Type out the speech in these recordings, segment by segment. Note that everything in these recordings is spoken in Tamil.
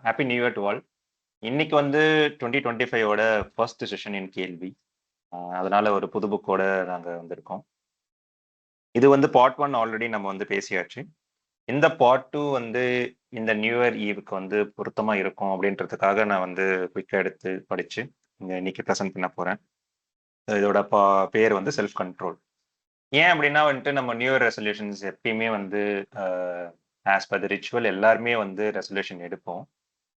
Happy new year to all. இன்னைக்கு வந்து 2025ஓட ஃபர்ஸ்ட் செஷன் இன் கேள்வி. அதனால ஒரு புது புக்கோட நாங்க வந்திருக்கோம். இது வந்து பார்ட் 1 ஆல்ரெடி நம்ம வந்து பேசியாச்சு. இந்த பார்ட் 2 வந்து இந்த நியூ இயர் ஈவுக்கு வந்து பொருத்தமா இருக்கும் அப்படின்றதுக்காக நான் வந்து குயிக்கா எடுத்து படிச்சு இன்னைக்கு ப்ரெசென்ட் பண்ண போறேன். இதோட பேர் வந்து செல்ஃப் கண்ட்ரோல். ஏன் அப்படின்னா வந்துட்டு நம்ம நியூ இயர் ரெசல்யூஷன்ஸ் எப்பயுமே வந்து ஆஸ் பர் த ரிச்சுவல் எல்லாருமே வந்து ரெசல்யூஷன் எடுப்போம்.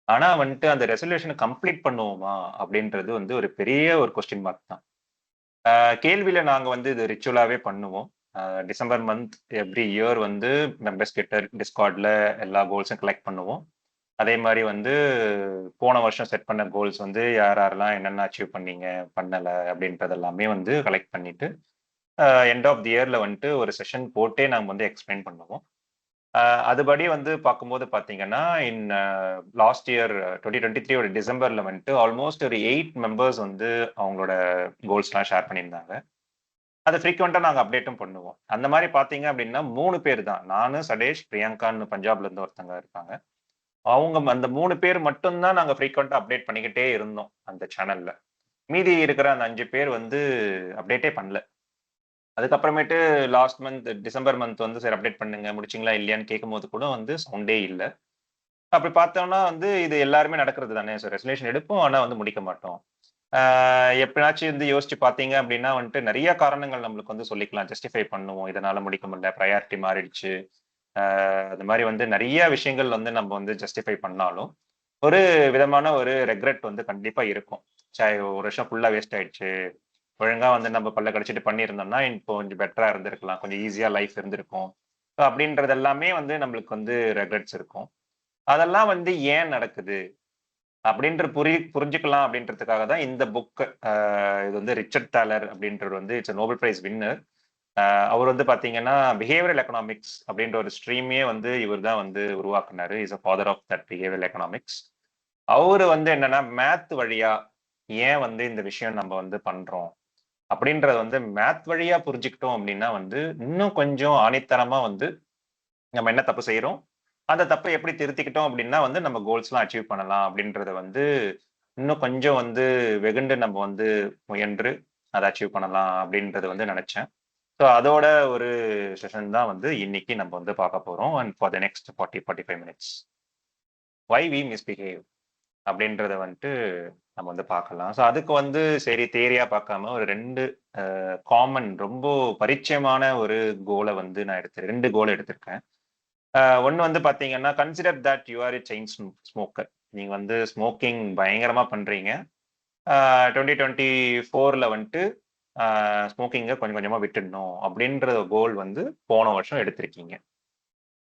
ஆனா வந்துட்டு அந்த ரெசல்யூஷனை கம்ப்ளீட் பண்ணுவோமா அப்படின்றது வந்து ஒரு பெரிய ஒரு கொஸ்டின் மார்க் தான். கேள்வியில நாங்க வந்து இது ரிச்சுவலாவே பண்ணுவோம். டிசம்பர் மந்த் எவ்ரி இயர் வந்து மெம்பர்ஸ் கிட்ட டிஸ்கார்ட்ல எல்லா கோல்ஸும் கலெக்ட் பண்ணுவோம். அதே மாதிரி வந்து போன வருஷம் செட் பண்ண கோல்ஸ் வந்து யார் யாரெல்லாம் என்னென்ன அச்சீவ் பண்ணீங்க பண்ணல அப்படின்றது எல்லாமே வந்து கலெக்ட் பண்ணிட்டு எண்ட் ஆஃப் தி இயர்ல வந்துட்டு ஒரு செஷன் போட்டே நாங்கள் வந்து எக்ஸ்பிளைன் பண்ணுவோம். அதுபடி வந்து பார்க்கும்போது பார்த்தீங்கன்னா இன் லாஸ்ட் இயர் 2023 டிசம்பர்ல வந்துட்டு ஆல்மோஸ்ட் ஒரு 8 மெம்பர்ஸ் வந்து அவங்களோட கோல்ஸ்லாம் ஷேர் பண்ணியிருந்தாங்க. அதை ஃப்ரீக்வெண்ட்டாக நாங்கள் அப்டேட்டும் பண்ணுவோம். அந்த மாதிரி பார்த்தீங்க அப்படின்னா 3 பேர் தான், நானு சடேஷ் பிரியங்கான்னு பஞ்சாப்ல இருந்து ஒருத்தங்க இருக்காங்க. அவங்க அந்த 3 பேர் மட்டும்தான் நாங்கள் ஃப்ரீக்வெண்ட்டாக அப்டேட் பண்ணிக்கிட்டே இருந்தோம் அந்த சேனல்ல. மீதி இருக்கிற அந்த 5 பேர் வந்து அப்டேட்டே பண்ணல. அதுக்கப்புறமேட்டு லாஸ்ட் மந்த் டிசம்பர் மந்த் வந்து சரி அப்டேட் பண்ணுங்க முடிச்சிங்களா இல்லையான்னு கேட்கும்போது கூட வந்து சவுண்டே இல்லை. அப்படி பார்த்தோம்னா வந்து இது எல்லாருமே நடக்கிறது தானே. ஸோ ரெசல்யூஷன் எடுப்போம், ஆனால் வந்து முடிக்க மாட்டோம். எப்படினாச்சும் வந்து யோசிச்சு பார்த்தீங்க அப்படின்னா வந்துட்டு நிறைய காரணங்கள் நம்மளுக்கு வந்து சொல்லிக்கலாம், ஜஸ்டிஃபை பண்ணுவோம். இதனால முடிக்க முடியல, ப்ரையாரிட்டி மாறிடுச்சு, அந்த மாதிரி வந்து நிறைய விஷயங்கள் வந்து நம்ம வந்து ஜஸ்டிஃபை பண்ணாலும் ஒரு விதமான ஒரு ரெக்ரெட் வந்து கண்டிப்பா இருக்கும். ஒரு வருஷம் ஃபுல்லா வேஸ்ட் ஆயிடுச்சு, ஒழுங்கா வந்து நம்ம பல்ல கடிச்சிட்டு பண்ணியிருந்தோம்னா இப்போ கொஞ்சம் பெட்டரா இருந்திருக்கலாம், கொஞ்சம் ஈஸியா லைஃப் இருந்திருக்கும். அப்படின்றது எல்லாமே வந்து நம்மளுக்கு வந்து ரெக்ரெட்ஸ் இருக்கும். அதெல்லாம் வந்து ஏன் நடக்குது அப்படின்ற புரிஞ்சுக்கலாம் அப்படின்றதுக்காக தான் இந்த புக். இது வந்து ரிச்சர்ட் தாலர் அப்படின்றது வந்து இட்ஸ் நோபல் பிரைஸ் வின்னர். அவர் வந்து பாத்தீங்கன்னா பிஹேவியரல் எக்கனாமிக்ஸ் அப்படின்ற ஒரு ஸ்ட்ரீமே வந்து இவர் தான் வந்து உருவாக்குனாரு. Is a father of that behavioural economics. அவரு வந்து என்னன்னா மேத் வழியா ஏன் வந்து இந்த விஷயம் நம்ம வந்து பண்றோம் அப்படின்றத வந்து மேத் வழியா புரிஞ்சுக்கிட்டோம் அப்படின்னா வந்து இன்னும் கொஞ்சம் ஆணித்தனமா வந்து நம்ம என்ன தப்பு செய்யறோம், அந்த தப்பை எப்படி திருத்திக்கிட்டோம் அப்படின்னா வந்து நம்ம கோல்ஸ்லாம் அச்சீவ் பண்ணலாம் அப்படின்றத வந்து இன்னும் கொஞ்சம் வந்து வெகுண்டு நம்ம வந்து முயன்று அதை அச்சீவ் பண்ணலாம் அப்படின்றது வந்து நினைச்சேன். ஸோ அதோட ஒரு செஷன் தான் வந்து இன்னைக்கு நம்ம வந்து பார்க்க போறோம். And for the next 45 minutes why we misbehave அப்படின்றத வந்துட்டு நம்ம வந்து பார்க்கலாம். ஸோ அதுக்கு வந்து சரி தேரியா பார்க்காம ஒரு 2 காமன் ரொம்ப பரிச்சயமான ஒரு கோலை வந்து நான் 2 கோல் எடுத்திருக்கேன். ஒன்று வந்து பார்த்தீங்கன்னா consider that you are a chain smoker. நீங்க வந்து ஸ்மோக்கிங் பயங்கரமா பண்றீங்க. 2024ல வந்துட்டு ஸ்மோக்கிங்கை கொஞ்சம் கொஞ்சமா விட்டுடணும் அப்படின்ற கோல் வந்து போன வருஷம் எடுத்திருக்கீங்க.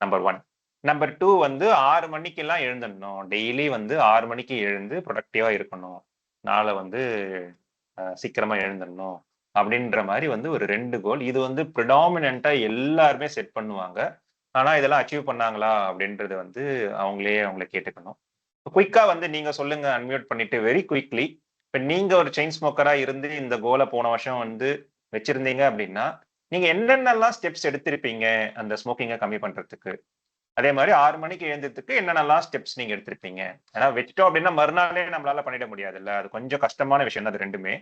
நம்பர் 1. நம்பர் 2 வந்து 6 மணிக்கெல்லாம் எழுந்துடணும். டெய்லி வந்து 6 மணிக்கு எழுந்து ப்ரொடக்டிவா இருக்கணும். நாளை வந்து சீக்கிரமா எழுந்துடணும் அப்படின்ற மாதிரி வந்து ஒரு 2 கோல். இது வந்து ப்ரிடாமினண்டா எல்லாருமே செட் பண்ணுவாங்க. ஆனா இதெல்லாம் அச்சீவ் பண்ணாங்களா அப்படின்றது வந்து அவங்கள கேட்டுக்கணும். குயிக்கா வந்து நீங்க சொல்லுங்க, அன்மியூட் பண்ணிட்டு வெரி குயிக்லி. இப்ப நீங்க ஒரு செயின் ஸ்மோக்கரா இருந்து இந்த கோலை போன வருஷம் வந்து வச்சிருந்தீங்க அப்படின்னா நீங்க என்னென்னலாம் ஸ்டெப்ஸ் எடுத்திருப்பீங்க அந்த ஸ்மோக்கிங்கை கம்மி பண்றதுக்கு? அதே மாதிரி 6 மணிக்கு எழுந்ததுக்கு என்னென்னலாம் ஸ்டெப்ஸ் நீங்க எடுத்திருப்பீங்க? ஏன்னா வச்சுட்டோம் அப்படின்னா மறுநாளே நம்மளால பண்ணிட முடியாது இல்ல, அது கொஞ்சம் கஷ்டமான விஷயம் தான் அது ரெண்டுமே.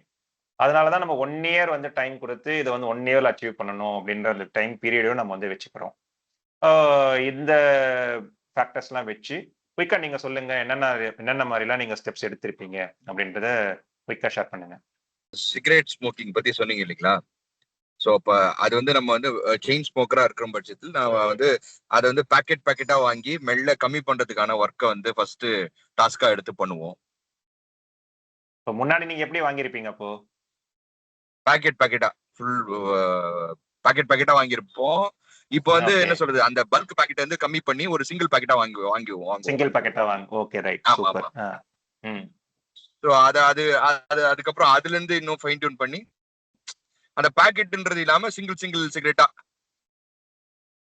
அதனாலதான் நம்ம 1 இயர் வந்து டைம் கொடுத்து இதை வந்து 1 இயர்ல அச்சீவ் பண்ணணும் அப்படின்ற அந்த டைம் பீரியடும் நம்ம வந்து வச்சுக்கிறோம். இந்த ஃபேக்டர்ஸ் எல்லாம் வச்சு குயிக்கா நீங்க சொல்லுங்க, என்னென்ன மாதிரி எல்லாம் நீங்க ஸ்டெப்ஸ் எடுத்திருப்பீங்க அப்படின்றத குயிக்கா ஷேர் பண்ணுங்க. சிகரெட் ஸ்மோக்கிங் பத்தி சொன்னீங்க இல்லைங்களா? ஸோ அப்போ அது வந்து நம்ம வந்து செயின் ஸ்மோக்கரா இருக்கிற பட்சத்தில் நான் வந்து அதை வந்து பேக்கெட்டா வாங்கி மெல்ல கம்மி பண்றதுக்கான ஒர்க்கை வந்து ஃபர்ஸ்ட் டாஸ்கா எடுத்து பண்ணுவோம். இப்போ முன்னாடி நீங்க எப்படி வாங்கியிருப்பீங்க? அப்போ பேக்கெட்டா ஃபுல் பேக்கெட்டா வாங்கியிருப்போம். இப்போ வந்து என்ன சொல்றது, அந்த பல்க் பாக்கெட் வந்து கம்மி பண்ணி ஒரு சிங்கிள் பாக்கெட்டா வாங்குவோம். சிங்கிள் பாக்கெட்டா வாங்க. Okay, right, super. ஸோ அதுக்கப்புறம் அதுல இருந்து இன்னும் ஃபைன் டியூன் பண்ணி அந்த பாக்கெட்ன்றது இல்லாம சிங்கிள் சிகரெட்டா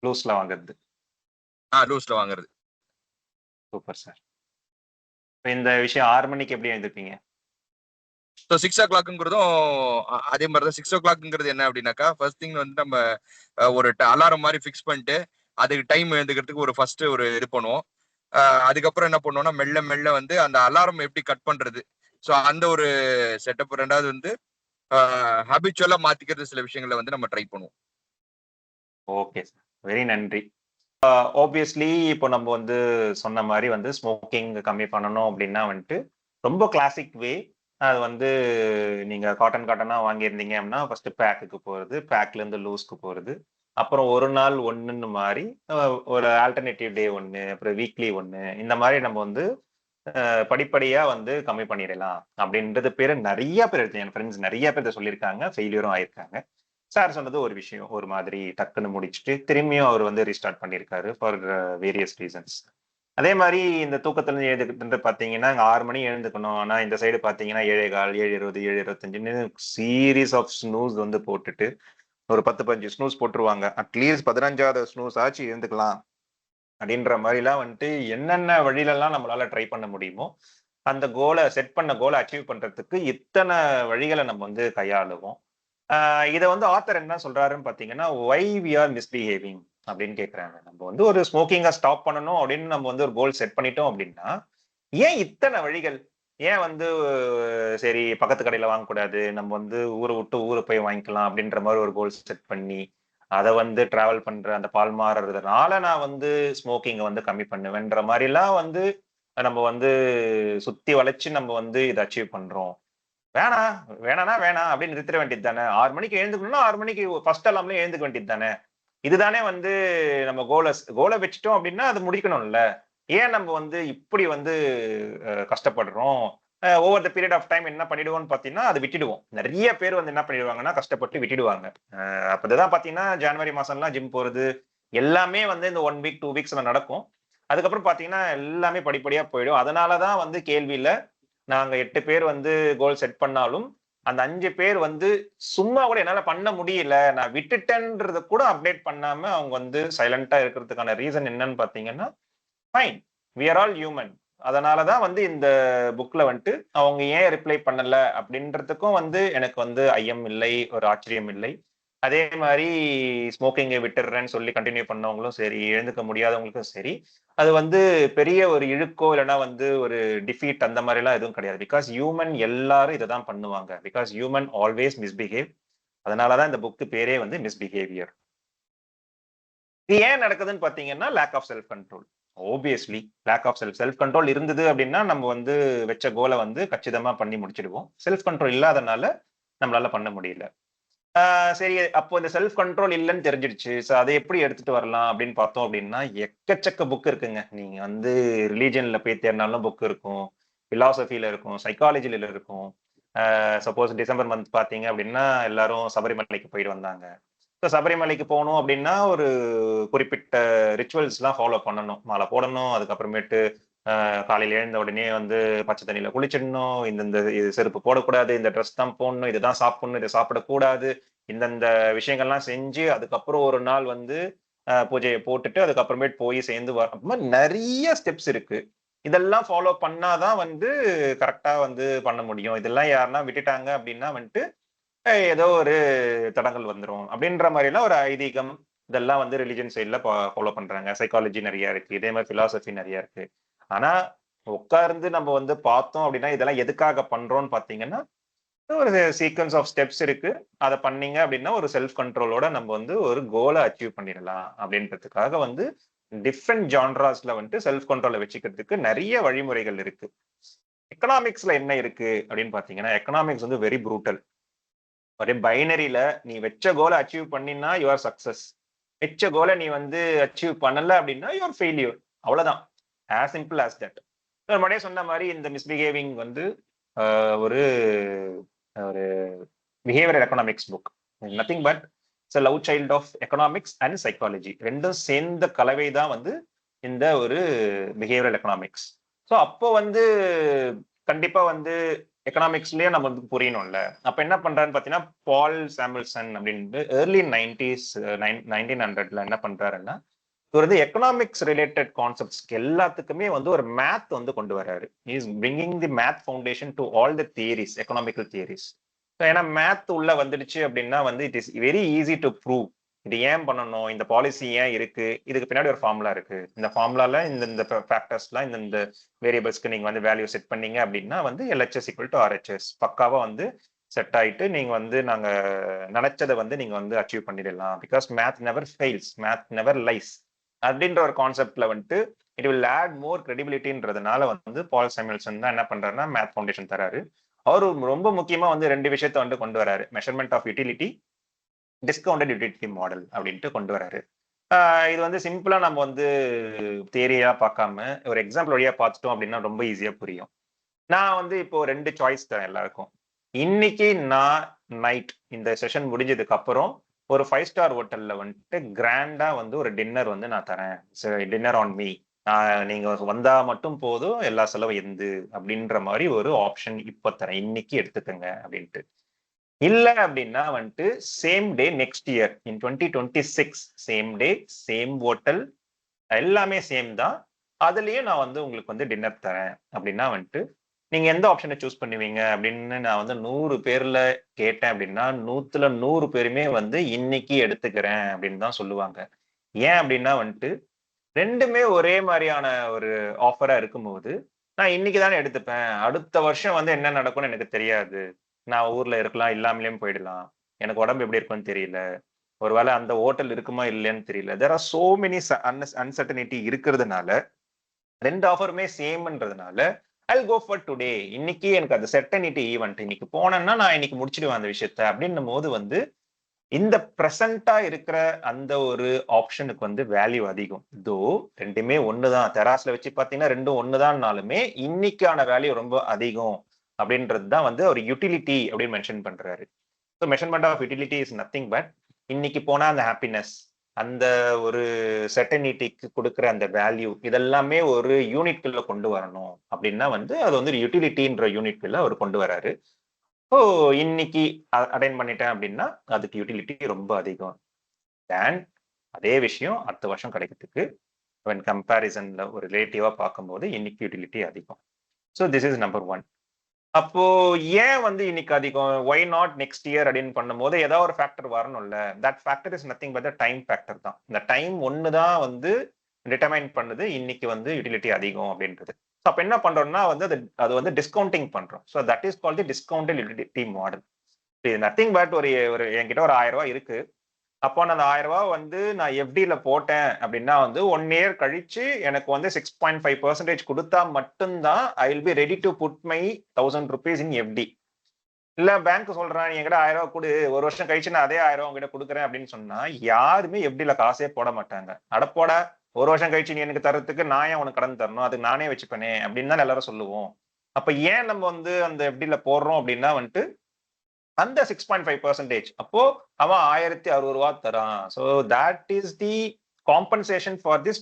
லூஸ்ல வாங்குறது. லூஸ்ல வாங்குறது. Super sir. இந்த விஷயம் 6 மணிக்கு எப்படி எழுந்திருப்பீங்க? ஸோ 6 o'clockங்கிறதும் அதே மாதிரி தான். 6 o'clockங்கிறது என்ன அப்படின்னாக்கா, ஃபர்ஸ்ட் திங் வந்து நம்ம ஒரு அலாரம் மாதிரி ஃபிக்ஸ் பண்ணிட்டு அதுக்கு டைம் எழுந்துக்கிறதுக்கு ஒரு ஃபர்ஸ்ட் ஒரு இது பண்ணுவோம். அதுக்கப்புறம் என்ன பண்ணுவோம்னா மெல்ல மெல்ல வந்து அந்த அலாரம் எப்படி கட் பண்றது, ஸோ அந்த ஒரு செட்டப். ரெண்டாவது வந்து ஹாபிச்சுவலா மாத்திக்கிறது சில விஷயங்களை வந்து நம்ம ட்ரை பண்ணுவோம். ஓகே சார், வெரி நன்றி. ஆப்வியஸ்லி இப்போ நம்ம வந்து சொன்ன மாதிரி வந்து ஸ்மோக்கிங் கம்மி பண்ணணும் அப்படின்னா வந்துட்டு ரொம்ப கிளாசிக் வே. அது வந்து நீங்க காட்டன் காட்டனா வாங்கியிருந்தீங்க அப்படின்னா ஃபர்ஸ்ட் பேக்குக்கு போறது, பேக்ல இருந்து லூஸ்க்கு போறது, அப்புறம் ஒரு நாள் ஒண்ணுன்னு மாதிரி ஒரு ஆல்டர்னேட்டிவ் டே ஒன்னு, அப்புறம் வீக்லி ஒன்னு, இந்த மாதிரி நம்ம வந்து படிப்படியா வந்து கம்மி பண்ணிடலாம் அப்படின்றது பேரு நிறைய பேர் எடுத்து என் ஃப்ரெண்ட்ஸ் நிறைய பேர் இதை சொல்லியிருக்காங்க, ஃபெயிலியரும் ஆயிருக்காங்க. சார் சொன்னது ஒரு விஷயம் ஒரு மாதிரி டக்குன்னு முடிச்சுட்டு திரும்பியும் அவர் வந்து ரீஸ்டார்ட் பண்ணியிருக்காரு ஃபார் வேரியஸ் ரீசன்ஸ். அதே மாதிரி இந்த தூக்கத்துல இருந்து எழுதுக்கிட்டு பாத்தீங்கன்னா 6 மணி எழுந்துக்கணும், ஆனா இந்த சைடு பாத்தீங்கன்னா 7:15, 7:20, 7:25 சீரீஸ் ஆஃப் ஸ்னூஸ் வந்து போட்டுட்டு ஒரு 10-15 ஸ்னூஸ் போட்டுருவாங்க. அட்லீஸ்ட் 15வது ஸ்னூஸ் ஆச்சு எழுந்துக்கலாம் அப்படின்ற மாதிரிலாம் வந்துட்டு என்னென்ன வழியிலலாம் நம்மளால ட்ரை பண்ண முடியுமோ அந்த கோலை செட் பண்ண கோலை அச்சீவ் பண்றதுக்கு இத்தனை வழிகளை நம்ம வந்து கையாளுவோம். இதை வந்து ஆத்தர் என்ன சொல்றாருன்னு பாத்தீங்கன்னா ஒய் வி ஆர் மிஸ்பிஹேவிங் அப்படின்னு கேட்கறாங்க. நம்ம வந்து ஒரு ஸ்மோக்கிங்கை ஸ்டாப் பண்ணணும் அப்படின்னு நம்ம வந்து ஒரு கோல் செட் பண்ணிட்டோம் அப்படின்னா ஏன் இத்தனை வழிகள்? ஏன் வந்து சரி பக்கத்து கடையில வாங்கக்கூடாது, நம்ம வந்து ஊரை விட்டு ஊரை போய் வாங்கிக்கலாம் அப்படின்ற மாதிரி ஒரு கோல் செட் பண்ணி அதை வந்து டிராவல் பண்ற அந்த பால் மாறுறதுனால நான் வந்து ஸ்மோக்கிங்கை வந்து கம்மி பண்ணுவேன்ற மாதிரிலாம் வந்து நம்ம வந்து சுத்தி வளைச்சு நம்ம வந்து இதை அச்சீவ் பண்றோம். வேணாம், வேணாம்னா வேணாம் அப்படின்னு நிறுத்திட வேண்டியது தானே. 6 மணிக்கு எழுந்துக்கணும்னா 6 மணிக்கு ஃபர்ஸ்ட் அலார்ம்ல எழுந்துக்க வேண்டியது தானே. இதுதானே வந்து நம்ம கோலை வச்சுட்டோம் அப்படின்னா அது முடிக்கணும்ல. ஏன் நம்ம வந்து இப்படி வந்து கஷ்டப்படுறோம்? Over the period of time என்ன பண்ணிடுவோம்னு பாத்தீங்கன்னா அது விட்டுடுவோம். நிறைய பேர் வந்து என்ன பண்ணிடுவாங்கன்னா கஷ்டப்பட்டு விட்டுடுவாங்க. அப்பதான் பாத்தீங்கன்னா ஜனவரி மாசம்லாம் ஜிம் போறது எல்லாமே வந்து இந்த 1 வீக் 2 வீக்ஸ்ல நடக்கும். அதுக்கப்புறம் பாத்தீங்கன்னா எல்லாமே படிப்படியா போயிடும். அதனாலதான் வந்து கேள்வியில நாங்க 8 பேர் வந்து கோல் செட் பண்ணாலும் அந்த 5 பேர் வந்து சும்மா கூட என்னால பண்ண முடியல, நான் விட்டுட்டேன்றத கூட அப்டேட் பண்ணாம அவங்க வந்து சைலண்டா இருக்கிறதுக்கான ரீசன் என்னன்னு பாத்தீங்கன்னா fine, we are all human. அதனாலதான் வந்து இந்த புக்ல வந்துட்டு அவங்க ஏன் ரிப்ளை பண்ணல அப்படின்றதுக்கும் வந்து எனக்கு வந்து ஐயம் இல்லை, ஒரு ஆச்சரியம் இல்லை. அதே மாதிரி ஸ்மோக்கிங்கை விட்டுடுறேன்னு சொல்லி கண்டினியூ பண்ணவங்களும் சரி, எழுந்துக்க முடியாதவங்களுக்கும் சரி, அது வந்து பெரிய ஒரு இழுக்கோ இல்லைன்னா வந்து ஒரு டிஃபீட் அந்த மாதிரி எல்லாம் எதுவும் கிடையாது. பிகாஸ் ஹியூமன் எல்லாரும் இதை தான் பண்ணுவாங்க. Because human always misbehave. அதனாலதான் இந்த புக்கு பேரே வந்து மிஸ்பிஹேவியர். இது ஏன் நடக்குதுன்னு பாத்தீங்கன்னா lack of self control. Obviously lack of self control இருந்தது அப்படின்னா நம்ம வந்து வச்ச கோலை வந்து கச்சிதமா பண்ணி முடிச்சிடுவோம். செல்ஃப் கண்ட்ரோல் இல்லாதனால நம்மளால பண்ண முடியல. சரி, அப்போ இந்த செல்ஃப் கண்ட்ரோல் இல்லைன்னு தெரிஞ்சிடுச்சு. ஸோ அதை எப்படி எடுத்துட்டு வரலாம் அப்படின்னு பார்த்தோம் அப்படின்னா எக்கச்சக்க புக் இருக்குங்க. நீங்க வந்து ரிலீஜன்ல போய் தேடினாலும் புக் இருக்கும், பிலாசபில இருக்கும், சைக்காலஜில இருக்கும். சப்போஸ் டிசம்பர் மந்த் பாத்தீங்க அப்படின்னா எல்லாரும் சபரிமலைக்கு போயிட்டு வந்தாங்க. ஸோ சபரிமலைக்கு போகணும் அப்படின்னா ஒரு குறிப்பிட்ட ரிச்சுவல்ஸ்லாம் ஃபாலோ பண்ணணும். மாலை போடணும், அதுக்கப்புறமேட்டு காலையில எழுந்த உடனே வந்து பச்சை தண்ணியில குளிச்சிடணும், இந்தந்த இது செருப்பு போடக்கூடாது, இந்த ட்ரெஸ் தான் போடணும், இதுதான் சாப்பிடணும், இதை சாப்பிடக்கூடாது, இந்தந்த விஷயங்கள்லாம் செஞ்சு அதுக்கப்புறம் ஒரு நாள் வந்து பூஜையை போட்டுட்டு அதுக்கப்புறமேட்டு போய் சேர்ந்து வர மாதிரி நிறைய ஸ்டெப்ஸ் இருக்கு. இதெல்லாம் ஃபாலோ பண்ணாதான் வந்து கரெக்டா வந்து பண்ண முடியும். இதெல்லாம் யாருன்னா விட்டுட்டாங்க அப்படின்னா வந்துட்டு ஏதோ ஒரு தடங்கள் வந்துரும் அப்படின்ற மாதிரி எல்லாம் ஒரு ஐதீகம். இதெல்லாம் வந்து ரிலிஜன் சைட்ல ஃபாலோ பண்றாங்க. சைக்காலஜி நிறைய இருக்கு, இதே மாதிரி பிலாசபி நிறைய இருக்கு. ஆனா உட்கார்ந்து நம்ம வந்து பார்த்தோம் அப்படின்னா இதெல்லாம் எதுக்காக பண்றோம்னு பாத்தீங்கன்னா ஒரு சீக்வன்ஸ் ஆஃப் ஸ்டெப்ஸ் இருக்கு. அதை பண்ணீங்க அப்படின்னா ஒரு செல்ஃப் கண்ட்ரோலோட நம்ம வந்து ஒரு கோலை அச்சீவ் பண்ணிடலாம் அப்படின்றதுக்காக வந்து டிஃப்ரெண்ட் ஜான்ராஸ்ல வந்துட்டு செல்ஃப் கண்ட்ரோலை வச்சுக்கிறதுக்கு நிறைய வழிமுறைகள் இருக்கு. எக்கனாமிக்ஸ்ல என்ன இருக்கு அப்படின்னு பாத்தீங்கன்னா எக்கனாமிக்ஸ் வந்து வெரி ப்ரூட்டல். ஒரே பைனரியில நீ வச்ச கோலை அச்சீவ் பண்ணினா யுவர் சக்சஸ், வச்ச கோலை நீ வந்து அச்சீவ் பண்ணல அப்படின்னா யுவர் ஃபெயிலியர். அவ்வளவுதான். As simple as that. முன்னாடியே சொன்ன மாதிரி இந்த மிஸ்பிஹேவிங் வந்து ஒரு ஒரு behaviour economics book. Nothing but it's love child of economics and psychology. ரெண்டும் சேர்ந்த கலவை தான் வந்து இந்த ஒரு பிஹேவியரல் எக்கனாமிக்ஸ். ஸோ அப்போ வந்து கண்டிப்பா வந்து எக்கனாமிக்ஸ்லயே நம்ம வந்து புரியணும்ல. அப்ப என்ன பண்றாருன்னு பாத்தீங்கன்னா பால் சாமுல்சன் அப்படின்ட்டு ஏர்லி 90s 1900ல என்ன பண்றாருன்னா இவர் வந்து எக்கனாமிக்ஸ் ரிலேட்டட் கான்செப்ட்ஸ்க்கு எல்லாத்துக்குமே வந்து ஒரு மேத் வந்து கொண்டு வர்றாரு. Is bringing the math foundation to all the theories, economical theories. ஏன்னா மேத் உள்ள வந்துடுச்சு அப்படின்னா வந்து it is very easy to prove இது ஏன் பண்ணணும், இந்த பாலிசி ஏன் இருக்கு, இதுக்கு பின்னாடி ஒரு ஃபார்முலா இருக்கு, இந்த ஃபார்முலால இந்த ஃபேக்டர்ஸ்லாம் இந்த வேரியபிள்ஸ்க்கு நீங்க வந்து வேல்யூ செட் பண்ணீங்க அப்படின்னா வந்து LHS ஈக்குவல் டு RHS பக்காவா வந்து செட் ஆயிட்டு நீங்க வந்து நாங்க நினைச்சதை வந்து நீங்க வந்து அச்சீவ் பண்ணிடலாம். Because math never fails, math never lies அப்படின்ற ஒரு கான்செப்ட்ல வந்துட்டு இட் வில் ஆட் மோர் கிரெடிபிலிட்டின்றதுனால வந்து பால் சாமுவேல்சன் தான் என்ன பண்றாருன்னா மேத் ஃபவுண்டேஷன் தராரு. அவரு ரொம்ப முக்கியமா வந்து 2 விஷயத்த வந்து கொண்டு வராரு. Measurement of utility, discounted utility model அப்படின்ட்டு கொண்டு வராரு. இது வந்து சிம்பிளா நம்ம வந்து தியரியா பார்க்காம ஒரு எக்ஸாம்பிள் வழியா பார்த்துட்டோம் அப்படின்னா ரொம்ப ஈஸியா புரியும். நான் வந்து இப்போ 2 சாய்ஸ் தரேன் எல்லாருக்கும். இன்னைக்கு நான் நைட் இந்த செஷன் முடிஞ்சதுக்கு அப்புறம் ஒரு 5 ஸ்டார் ஹோட்டல்ல வந்துட்டு கிராண்டா வந்து ஒரு டின்னர் வந்து நான் தரேன். Dinner on me. நீங்க வந்தா மட்டும் போதும், எல்லா செலவும் எந்து அப்படின்ற மாதிரி ஒரு ஆப்ஷன் இப்ப தரேன். இன்னைக்கு எடுத்துக்கங்க அப்படின்ட்டு. இல்ல அப்படின்னா வந்துட்டு சேம் டே நெக்ஸ்ட் இயர் இன் 2026 சேம் டே சேம் ஹோட்டல் எல்லாமே சேம் தான். அதுலயும் நான் வந்து உங்களுக்கு வந்து டின்னர் தரேன் அப்படின்னா வந்துட்டு நீங்க எந்த ஆப்ஷனை சூஸ் பண்ணுவீங்க அப்படின்னு நான் வந்து 100 பேர்ல கேட்டேன் அப்படின்னா 100ல 100 பேருமே வந்து இன்னைக்கு எடுத்துக்கிறேன் அப்படின்னு தான் சொல்லுவாங்க. ஏன் அப்படின்னா வந்துட்டு ரெண்டுமே ஒரே மாதிரியான ஒரு ஆஃபரா இருக்கும்போது நான் இன்னைக்கு தானே எடுத்துப்பேன். அடுத்த வருஷம் வந்து என்ன நடக்கும்னு எனக்கு தெரியாது. நான் ஊர்ல இருக்கலாம், இல்லாமலேயும் போயிடலாம். எனக்கு உடம்பு எப்படி இருக்கும்னு தெரியல. ஒருவேளை அந்த ஹோட்டல் இருக்குமா இல்லையான்னு தெரியல. There are so many uncertainty இருக்கிறதுனால 2 ஆஃபருமே சேம்ன்றதுனால ஐல் கோ ஃபார் டுடே. இன்னைக்கு எனக்கு அது செர்டனிட்டி ஈவென்ட். இன்னைக்கு போனேன்னா நான் இன்னைக்கு முடிச்சிடுவேன் அந்த விஷயத்த அப்படின்னும் போது வந்து இந்த பிரசன்டா இருக்கிற அந்த ஒரு ஆப்ஷனுக்கு வந்து வேல்யூ அதிகம். தோ ரெண்டுமே ஒண்ணுதான், தெராஸ்ல வச்சு பாத்தீங்கன்னா ரெண்டும் ஒண்ணுதான்னாலுமே இன்னைக்கான வேல்யூ ரொம்ப அதிகம் அப்படின்றது தான் வந்து ஒரு யூட்டிலிட்டி அப்படின்னு மென்ஷன் பண்றாரு. So measurement of utility is nothing but இன்னைக்கு போனா அந்த ஹாப்பினஸ், அந்த ஒரு செர்டனிட்டிக்கு கொடுக்குற அந்த வேல்யூ இதெல்லாமே ஒரு யூனிட்குள்ள கொண்டு வரணும் அப்படின்னா வந்து அது வந்து யூட்டிலிட்டின்ற யூனிட்குள்ள அவர் கொண்டு வராரு. ஸோ இன்னைக்கு அடைன் பண்ணிட்டேன் அப்படின்னா அதுக்கு யூட்டிலிட்டி ரொம்ப அதிகம். அண்ட் அதே விஷயம் அடுத்த வருஷம் கிடைக்கிறதுக்கு when கம்பேரிசன்ல ஒரு ரிலேட்டிவா பார்க்கும்போது இன்னைக்கு யூட்டிலிட்டி அதிகம். So this is number 1. அப்போ ஏன் வந்து இன்னைக்கு அதிகம், ஒய் நாட் நெக்ஸ்ட் இயர் அப்படின்னு பண்ணும்போது ஏதாவது ஒரு ஃபேக்டர் வரணும்ல. That factor is nothing but the time factor தான். இந்த டைம் ஒன்று தான் வந்து டிட்டர்மைன் பண்ணுது இன்னைக்கு வந்து யூட்டிலிட்டி அதிகம் அப்படின்றது. ஸோ அப்போ என்ன பண்றோம்னா வந்து அது வந்து டிஸ்கவுண்டிங் பண்றோம். So that is called the discounted utility model. இது நத்திங் பட் ஒரு என்கிட்ட ஒரு 1000 ரூபாய் இருக்கு. அப்போ நான் அந்த 1000 ரூபாய் வந்து நான் எஃப்டில போட்டேன் அப்படின்னா வந்து 1 இயர் கழிச்சு எனக்கு வந்து 6.5% கொடுத்தா மட்டும்தான் I will be ready to put my 1000 rupees in FD. இல்ல பேங்க் சொல்றான் நீ என்கிட்ட 1000 ரூபாய் கொடு, ஒரு வருஷம் கழிச்சு நான் அதே 1000 ரூபாய் உங்ககிட்ட கொடுக்குறேன் அப்படின்னு சொன்னா யாருமே எஃப்டில காசே போட மாட்டாங்க. அடப்போட ஒரு வருஷம் கழிச்சு நீ எனக்கு தரத்துக்கு நான் ஏன் உனக்கு கடன் தரணும், அதுக்கு நானே வச்சுப்பேனே அப்படின்னு தான் எல்லாரும் சொல்லுவோம். அப்ப ஏன் நம்ம வந்து அந்த எஃப்டில போடுறோம் அப்படின்னா வந்துட்டு அந்த 6.5% அப்போ அவன் 1600 ரூபாய் தரான். So that is the compensation for this.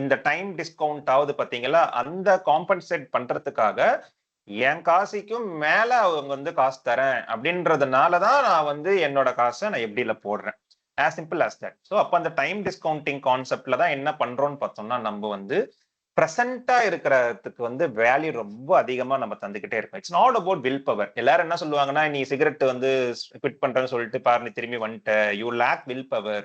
இந்த டைம் டிஸ்கவுண்ட் ஆகுது பாத்தீங்களா, அந்த காம்பன்சேட் பண்றதுக்காக என் காசுக்கும் மேல அவங்க வந்து காசு தரேன் அப்படின்றதுனாலதான் நான் வந்து என்னோட காசை நான் எப்படில போடுறேன். as simple as that. So அப்ப அந்த டைம் டிஸ்கவுண்டிங் கான்செப்ட்ல தான் என்ன பண்றோம்னு பார்த்தோம்னா நம்ம வந்து பிரசன்டா இருக்கிறதுக்கு வந்து வேல்யூ ரொம்ப அதிகமா நம்ம தந்துகிட்டே இருக்கோம். It's not about will power. எல்லாரும் என்ன சொல்லுவாங்கன்னா நீ சிகரெட் வந்து குவிட் பண்றேன்னு சொல்லிட்டு பாரு நீ திரும்பி வந்துட்ட, யூ லேக் வில் பவர்.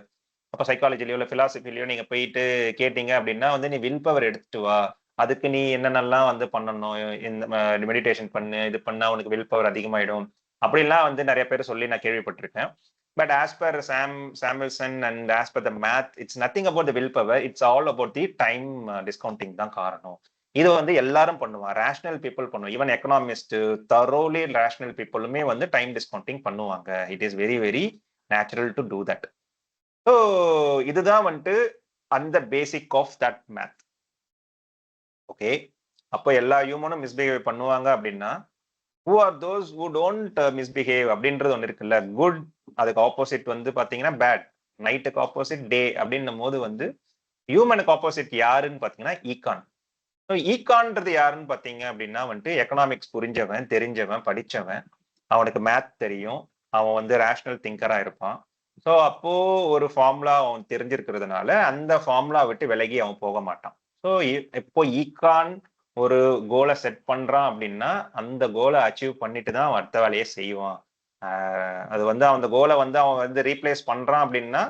அப்ப சைக்காலஜிலயோ இல்ல பிலாசபிலயோ நீங்க போயிட்டு கேட்டீங்க அப்படின்னா வந்து நீ வில் பவர் எடுத்துட்டு வா, அதுக்கு நீ என்னென்னலாம் வந்து பண்ணணும், இந்த மெடிடேஷன் பண்ணு, இது பண்ணா உனக்கு வில் பவர் அதிகமாயிடும் அப்படிலாம் வந்து நிறைய பேர் சொல்லி நான் கேள்விப்பட்டிருக்கேன். But as per Samuelson and as per the math, it's nothing about the willpower. It's all about the time discounting தான் காரணம். இது வந்து எல்லாரும் பண்ணுவாங்க, ரேஷனல் பீப்புள் பண்ணுவாங்க. ஈவன் எக்கனாமிஸ்ட், தரோலி ரேஷனல் பீப்புளுமே வந்து டைம் டிஸ்கவுண்டிங் பண்ணுவாங்க. It is very very natural to do that. So இதுதான் வந்துட்டு அந்த basic of that math. Okay, அப்போ எல்லா ஹியூமனும் மிஸ்பிஹேவ் பண்ணுவாங்க அப்படின்னா who are those who don't misbehave அப்படின்றது ஒன்று இருக்குல்ல. குட் அதுக்கு ஆப்போசிட் வந்து பாத்தீங்கன்னா பேட், நைட்டுக்கு ஆப்போசிட் டே அப்படின்னும் போது வந்து ஹியூமனுக்கு ஆப்போசிட் யாருன்னு பாத்தீங்கன்னா ஈகான். ஈகான்றது யாருன்னு பாத்தீங்க அப்படின்னா வந்துட்டு எக்கனாமிக்ஸ் புரிஞ்சவன், தெரிஞ்சவன், படிச்சவன், அவனுக்கு மேத் தெரியும், அவன் வந்து ரேஷனல் திங்கரா இருப்பான். ஸோ அப்போ ஒரு ஃபார்முலா அவன் தெரிஞ்சிருக்கிறதுனால அந்த ஃபார்முலா விட்டு விலகி அவன் போக மாட்டான். ஸோ இப்போ ஈகான் ஒரு கோலை செட் பண்றான் அப்படின்னா அந்த கோலை அச்சீவ் பண்ணிட்டு தான் அவன் அடுத்த வேலையை செய்வான். அது வந்து அந்த கோலை வந்து அவன் வந்து ரீப்ளேஸ் பண்றான் அப்படின்னா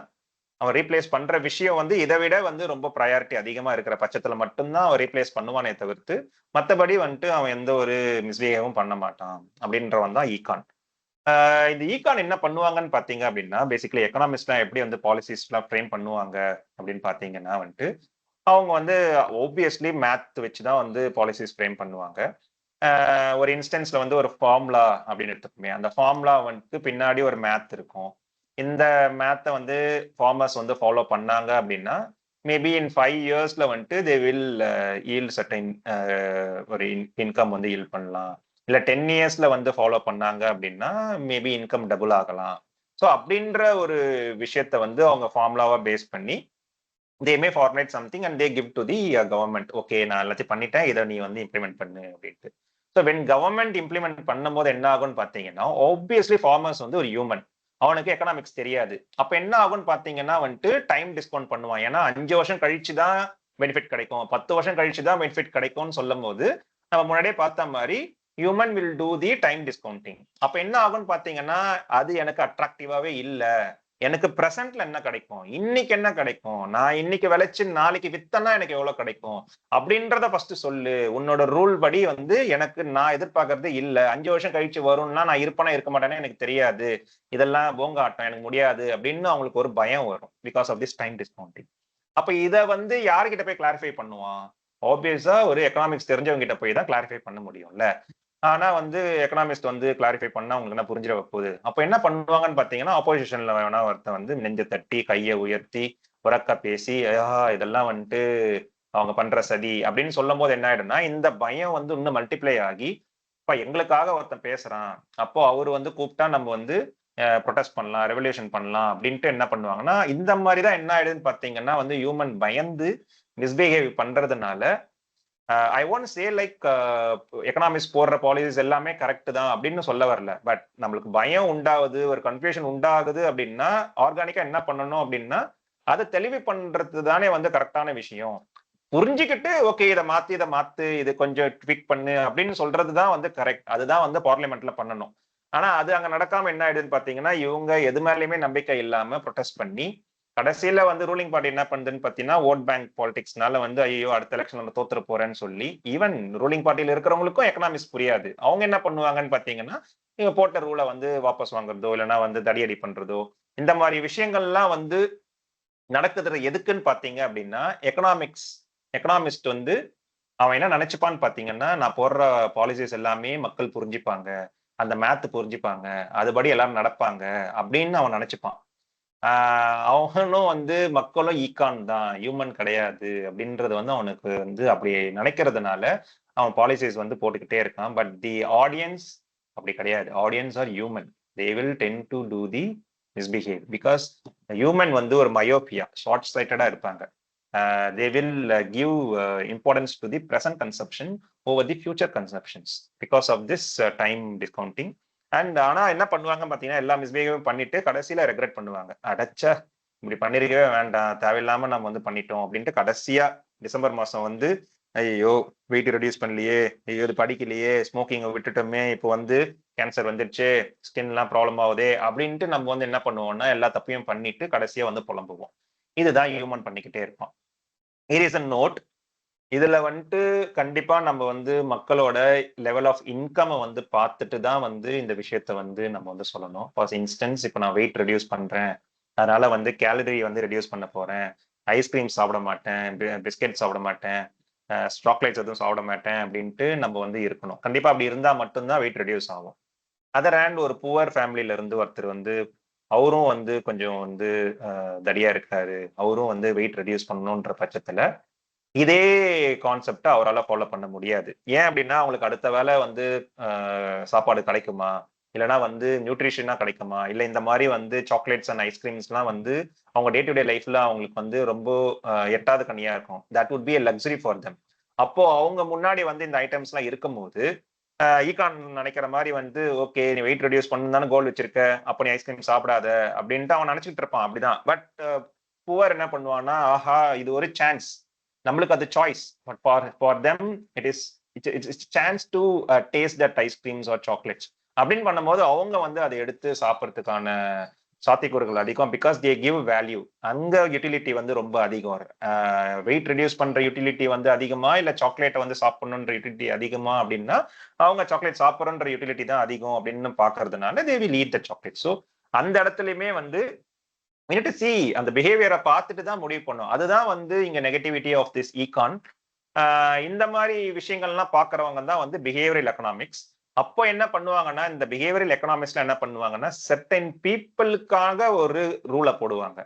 அவன் ரீப்ளேஸ் பண்ற விஷயம் வந்து இதை விட வந்து ரொம்ப ப்ரையாரிட்டி அதிகமா இருக்கிற பட்சத்துல மட்டும்தான் அவன் ரீப்ளேஸ் பண்ணுவானே தவிர்த்து மத்தபடி வந்துட்டு அவன் எந்த ஒரு மிஸ்பிஹேவும் பண்ண மாட்டான் அப்படின்றவன் தான் ஈகான். இந்த ஈகான் என்ன பண்ணுவாங்கன்னு பாத்தீங்க அப்படின்னா, பேசிக்கலி எக்கனாமிஸ்ட்லாம் எப்படி வந்து பாலிசிஸ்லாம் ஃப்ரேம் பண்ணுவாங்க அப்படின்னு பாத்தீங்கன்னா வந்துட்டு, அவங்க வந்து ஆப்வியஸ்லி மேத் வச்சுதான் வந்து பாலிசிஸ் ஃப்ரேம் பண்ணுவாங்க. ஒரு இன்ஸ்டன்ஸ்ல வந்து ஒரு ஃபார்முலா அப்படின்னு எடுத்துக்கோமே, அந்த ஃபார்முலா வந்துட்டு பின்னாடி ஒரு மேத் இருக்கும். இந்த மேத்தை வந்து ஃபார்மர்ஸ் வந்து ஃபாலோ பண்ணாங்க அப்படின்னா மேபி இன் 5 இயர்ஸ்ல வந்துட்டு தே வில் ஈல்ட் சர்டைன் ஒரு இன்கம் வந்து ஈல்ட் பண்ணலாம். இல்ல 10 இயர்ஸ்ல வந்து ஃபாலோ பண்ணாங்க அப்படின்னா மேபி இன்கம் டபுள் ஆகலாம். ஸோ அப்படின்ற ஒரு விஷயத்த வந்து அவங்க ஃபார்முலாவா பேஸ் பண்ணி they may formulate something and they give to the government. Okay, நான் எல்லாத்தையும் பண்ணிட்டேன், இதை நீ வந்து இம்ப்ளிமெண்ட் பண்ணு அப்படின்ட்டு. ஸோ வென் கவர்மெண்ட் இம்ப்ளிமெண்ட் பண்ணும்போது என்ன ஆகும்னு பாத்தீங்கன்னா, ஆப்வியஸ்லி ஃபார்மர்ஸ் வந்து ஒரு ஹியூமன், அவனுக்கு எக்கனாமிக்ஸ் தெரியாது. அப்ப என்ன ஆகும்னு பாத்தீங்கன்னா வந்துட்டு டைம் டிஸ்கவுண்ட் பண்ணுவான். ஏன்னா 5 வருஷம் கழிச்சு தான் பெனிஃபிட் கிடைக்கும், 10 வருஷம் கழிச்சு தான் பெனிஃபிட் கிடைக்கும்னு சொல்லும் போது நம்ம முன்னாடியே பார்த்த மாதிரி human will do the time discounting. அப்ப என்ன ஆகும்னு பாத்தீங்கன்னா, அது எனக்கு அட்ராக்டிவாவே இல்ல. எனக்கு பிரசன்ட்ல என்ன கிடைக்கும், இன்னைக்கு என்ன கிடைக்கும், நான் இன்னைக்கு விளைச்சு நாளைக்கு வித்தனா எனக்கு எவ்வளவு கிடைக்கும் அப்படின்றத ஃபர்ஸ்ட் சொல்லு. உன்னோட ரூல் படி வந்து எனக்கு நான் எதிர்பார்க்கறது இல்ல, 5 வருஷம் கழிச்சு வரும்னா நான் இருப்பேனா இருக்க மாட்டேன்னு எனக்கு தெரியாது, இதெல்லாம் போங்க ஆட்டம், எனக்கு முடியாது அப்படின்னு அவங்களுக்கு ஒரு பயம் வரும் because of this time discounting. அப்ப இத வந்து யாருகிட்ட போய் கிளாரிஃபை பண்ணுவான்? ஆப்வியஸா ஒரு எக்கனாமிக்ஸ் தெரிஞ்சவங்க கிட்ட போய் தான் கிளாரிஃபை பண்ண முடியும்ல. ஆனா வந்து எக்கனாமிஸ்ட் வந்து கிளாரிஃபை பண்ணா உங்களுக்கு என்ன புரிஞ்சிட போகுது. அப்ப என்ன பண்ணுவாங்கன்னு பாத்தீங்கன்னா, ஆப்போசிஷன்ல வேணா ஒருத்தன் வந்து நெஞ்ச தட்டி கையை உயர்த்தி உரக்க பேசி இதெல்லாம் வந்துட்டு அவங்க பண்ற சதி அப்படின்னு சொல்லும் போது என்ன ஆயிடும்னா, இந்த பயம் வந்து இன்னும் மல்டிப்ளை ஆகி இப்ப எங்களுக்காக ஒருத்தன் பேசுறான், அப்போ அவரு வந்து கூப்பிட்டா நம்ம வந்து ப்ரொடெஸ்ட் பண்ணலாம், ரெவல்யூஷன் பண்ணலாம் அப்படின்ட்டு என்ன பண்ணுவாங்கன்னா, இந்த மாதிரிதான் என்ன ஆயிடுதுன்னு பாத்தீங்கன்னா வந்து ஹியூமன் பயந்து மிஸ்பிஹேவ் பண்றதுனால I won't say like economics போடுற பாலிசிஸ் எல்லாமே கரெக்ட் தான் அப்படின்னு சொல்ல வரல. பட் நம்மளுக்கு பயம் உண்டாகுது, ஒரு கன்ஃபியூஷன் உண்டாகுது அப்படின்னா ஆர்கானிக்கா என்ன பண்ணணும் அப்படின்னா, அதை தெளிவு பண்றது தானே வந்து கரெக்டான விஷயம். புரிஞ்சுக்கிட்டு ஓகே இதை மாத்து இது கொஞ்சம் ட்விக் பண்ணு அப்படின்னு சொல்றதுதான் வந்து கரெக்ட். அதுதான் வந்து பார்லிமெண்ட்ல பண்ணணும். ஆனா அது அங்க நடக்காம என்ன ஆயிடுதுன்னு பாத்தீங்கன்னா, இவங்க எது மேலயுமே நம்பிக்கை இல்லாம ப்ரொடெஸ்ட் பண்ணி கடைசியில வந்து ரூலிங் பார்ட்டி என்ன பண்ணுதுன்னு பாத்தீங்கன்னா, ஓட் பேங்க் பாலிடிக்ஸ்னால வந்து ஐயோ அடுத்த எலெக்ஷன் நம்ம தோத்துற போறேன்னு சொல்லி ஈவன் ரூலிங் பார்ட்டியில இருக்கிறவங்களுக்கும் எக்கனாமிக்ஸ் புரியாது. அவங்க என்ன பண்ணுவாங்கன்னு பாத்தீங்கன்னா, இவங்க போட்ட ரூலை வந்து வாபஸ் வாங்குறதோ இல்லைன்னா வந்து தடியடி பண்றதோ இந்த மாதிரி விஷயங்கள்லாம் வந்து நடக்குது. எதுக்குன்னு பாத்தீங்க அப்படின்னா, எக்கனாமிஸ்ட் வந்து அவன் என்ன நினைச்சுப்பான்னு பாத்தீங்கன்னா, நான் போடுற பாலிசிஸ் எல்லாமே மக்கள் புரிஞ்சுப்பாங்க, அந்த மேத் புரிஞ்சுப்பாங்க, அதுபடி எல்லாரும் நடப்பாங்க அப்படின்னு அவன் நினைச்சுப்பான். அவனும் வந்து மக்களும் ஈக்கான் தான், ஹியூமன் கிடையாது அப்படின்றது வந்து அவனுக்கு வந்து அப்படி நினைக்கிறதுனால அவன் பாலிசிஸ் வந்து போட்டுக்கிட்டே இருக்கான். பட் தி ஆடியன்ஸ் அப்படி கிடையாது. Audience are human, they will tend to do the misbehave because human வந்து ஒரு மயோபியா, ஷார்ட் சைட்டடா இருப்பாங்க. they will give importance to the present consumption over the future consumptions because of this time discounting. And ஆனா என்ன பண்ணுவாங்க பாத்தீங்கன்னா, எல்லா மிஸ்பிஹேவும் பண்ணிட்டு கடைசியில ரெக்ரெட் பண்ணுவாங்க. அடைச்சா இப்படி பண்ணிருக்கவே வேண்டாம், தேவையில்லாம நம்ம வந்து பண்ணிட்டோம் அப்படின்ட்டு கடைசியா டிசம்பர் மாசம் வந்து ஐயோ வெயிட் ரெடியூஸ் பண்ணலையே, ஐயோ இது படிக்கலையே, ஸ்மோக்கிங்கை விட்டுட்டோமே, இப்போ வந்து கேன்சர் வந்துருச்சு, ஸ்கின் எல்லாம் ப்ராப்ளம் ஆகுதே அப்படின்ட்டு நம்ம வந்து என்ன பண்ணுவோம்னா எல்லா தப்பையும் பண்ணிட்டு கடைசியா வந்து புலம்புவோம். இதுதான் ஹியூமன் பண்ணிக்கிட்டே இருப்பான். It note. இதுல வந்துட்டு கண்டிப்பா நம்ம வந்து மக்களோட லெவல் ஆஃப் இன்கம் வந்து பார்த்துட்டு தான் வந்து இந்த விஷயத்த வந்து நம்ம வந்து சொல்லணும். ஃபார் இன்ஸ்டன்ஸ் இப்போ நான் வெயிட் ரெடியூஸ் பண்றேன், அதனால வந்து கேலரி வந்து ரெடியூஸ் பண்ண போறேன், ஐஸ்கிரீம் சாப்பிட மாட்டேன், பிஸ்கெட் சாப்பிட மாட்டேன், சாக்லேட்ஸ் எதுவும் சாப்பிட மாட்டேன் அப்படின்ட்டு நம்ம வந்து இருக்கணும். கண்டிப்பா அப்படி இருந்தா மட்டும்தான் வெயிட் ரெடியூஸ் ஆகும். அதர் ஹேண்ட் ஒரு புவர் ஃபேமிலியில இருந்து ஒருத்தர் வந்து அவரும் வந்து கொஞ்சம் வந்து தடியா இருக்காரு, அவரும் வந்து வெயிட் ரெடியூஸ் பண்ணணுன்ற பட்சத்துல இதே கான்செப்டை அவரால் ஃபாலோ பண்ண முடியாது. ஏன் அப்படின்னா அவங்களுக்கு அடுத்த வேலை வந்து சாப்பாடு கிடைக்குமா, இல்லைன்னா வந்து நியூட்ரிஷனா கிடைக்குமா, இல்லை இந்த மாதிரி வந்து சாக்லேட்ஸ் அண்ட் ஐஸ்கிரீம்ஸ்லாம் வந்து அவங்க டே டு டே லைஃப்ல அவங்களுக்கு வந்து ரொம்ப எட்டாவது கனியா இருக்கும். That would be a luxury for them. அப்போ அவங்க முன்னாடி வந்து இந்த ஐட்டம்ஸ்லாம் இருக்கும்போது ஈகான் நினைக்கிற மாதிரி வந்து ஓகே நீ வெயிட் ரெடியூஸ் பண்ணு கோல் வச்சிருக்க, அப்போ நீ ஐஸ்கிரீம் சாப்பிடாத அப்படின்ட்டு அவன் நினைச்சிட்டு இருப்பான். அப்படிதான். பட் புவர் என்ன பண்ணுவான்னா, ஆஹா இது ஒரு சான்ஸ், நம்மளுக்கு அது choice, but for them it it's chance to taste that ice creams or chocolates அப்படின்னு பண்ணும்போது அவங்க வந்து அதை எடுத்து சாப்பிட்றதுக்கான சாத்தியக்கூறுகள் அதிகம் பிகாஸ் தே கிவ் வேல்யூ. அங்க யூட்டிலிட்டி வந்து ரொம்ப அதிகம். வெயிட் ரெடியூஸ் பண்ற யூட்டிலிட்டி வந்து அதிகமா, இல்ல சாக்லேட்டை வந்து சாப்பிடணுன்ற யூட்டிலிட்டி அதிகமா அப்படின்னா அவங்க சாக்லேட் சாப்பிடணுன்ற யூட்டிலிட்டி தான் அதிகம் அப்படின்னு பாக்குறதுனால they will eat the chocolate. So அந்த இடத்துலயுமே வந்து we need to see அந்த பிஹேவியரை பார்த்துட்டு தான் முடிவு பண்ணும். அதுதான் வந்து இங்க நெகட்டிவிட்டி ஆஃப் திஸ் ஈகான். இந்த மாதிரி விஷயங்கள்லாம் பாக்குறவங்க தான் வந்து பிஹேவியரல் எக்கனாமிக்ஸ். அப்போ என்ன பண்ணுவாங்கன்னா, இந்த பிஹேவியரல் எக்கனாமிக்ஸ்ல என்ன பண்ணுவாங்கன்னா, செர்டைன் பீப்புளுக்காக ஒரு ரூலை போடுவாங்க.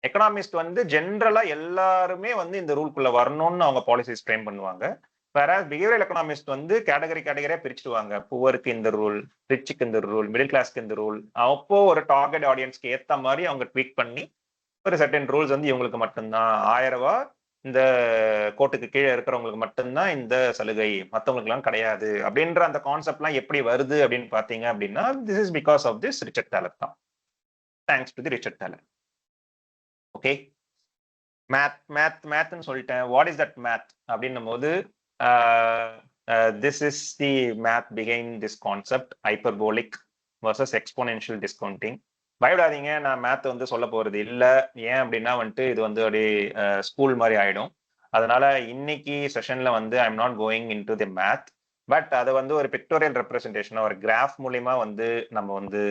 எக்கனாமிஸ்ட் வந்து ஜென்ரலா எல்லாருமே வந்து இந்த ரூல்குள்ள வரணும்னு அவங்க பாலிசிஸ் ஃப்ரேம் பண்ணுவாங்க. வேற பிஹேவியரல் எக்கனாமிஸ்ட் வந்து கேட்டகரியா பிரிச்சுடுவாங்க. புவருக்கு இந்த ரூல், ரிச்சுக்கு இந்த ரூல், மிடில் கிளாஸ்க்கு இந்த ரூல். அப்போ ஒரு டார்கெட் ஆடியன்ஸ்க்கு ஏத்த மாதிரி அவங்க ட்வீட் பண்ணி ஒரு சர்டன் ரூல்ஸ் வந்து இவங்களுக்கு மட்டும்தான் 1000 ரூபாய், இந்த கோட்டுக்கு கீழே இருக்கிறவங்களுக்கு மட்டும்தான் இந்த சலுகை, மற்றவங்களுக்கு எல்லாம் கிடையாது அப்படின்ற அந்த கான்செப்ட் எல்லாம் எப்படி வருது அப்படின்னு பாத்தீங்க அப்படின்னா, this is because of this Richard Thaler தான். Thanks to the Richard Thaler. Okay, மேத்னு சொல்லிட்டேன். வாட் இஸ் தட் மேத் அப்படின்னும் போது, this is the math behind this concept, hyperbolic versus exponential discounting. பயப்படாதீங்க, நான் மேத் வந்து சொல்ல போறது இல்லை. ஏன் அப்படின்னா வந்துட்டு இது வந்து அப்படியே ஸ்கூல் மாதிரி ஆயிடும். அதனால இன்னைக்கு செஷன்ல வந்து I am not going in to the math. But அதை வந்து ஒரு பிக்டோரியல் ரெப்ரஸன்டேஷன், ஒரு கிராஃப் மூலியமா வந்து நம்ம வந்து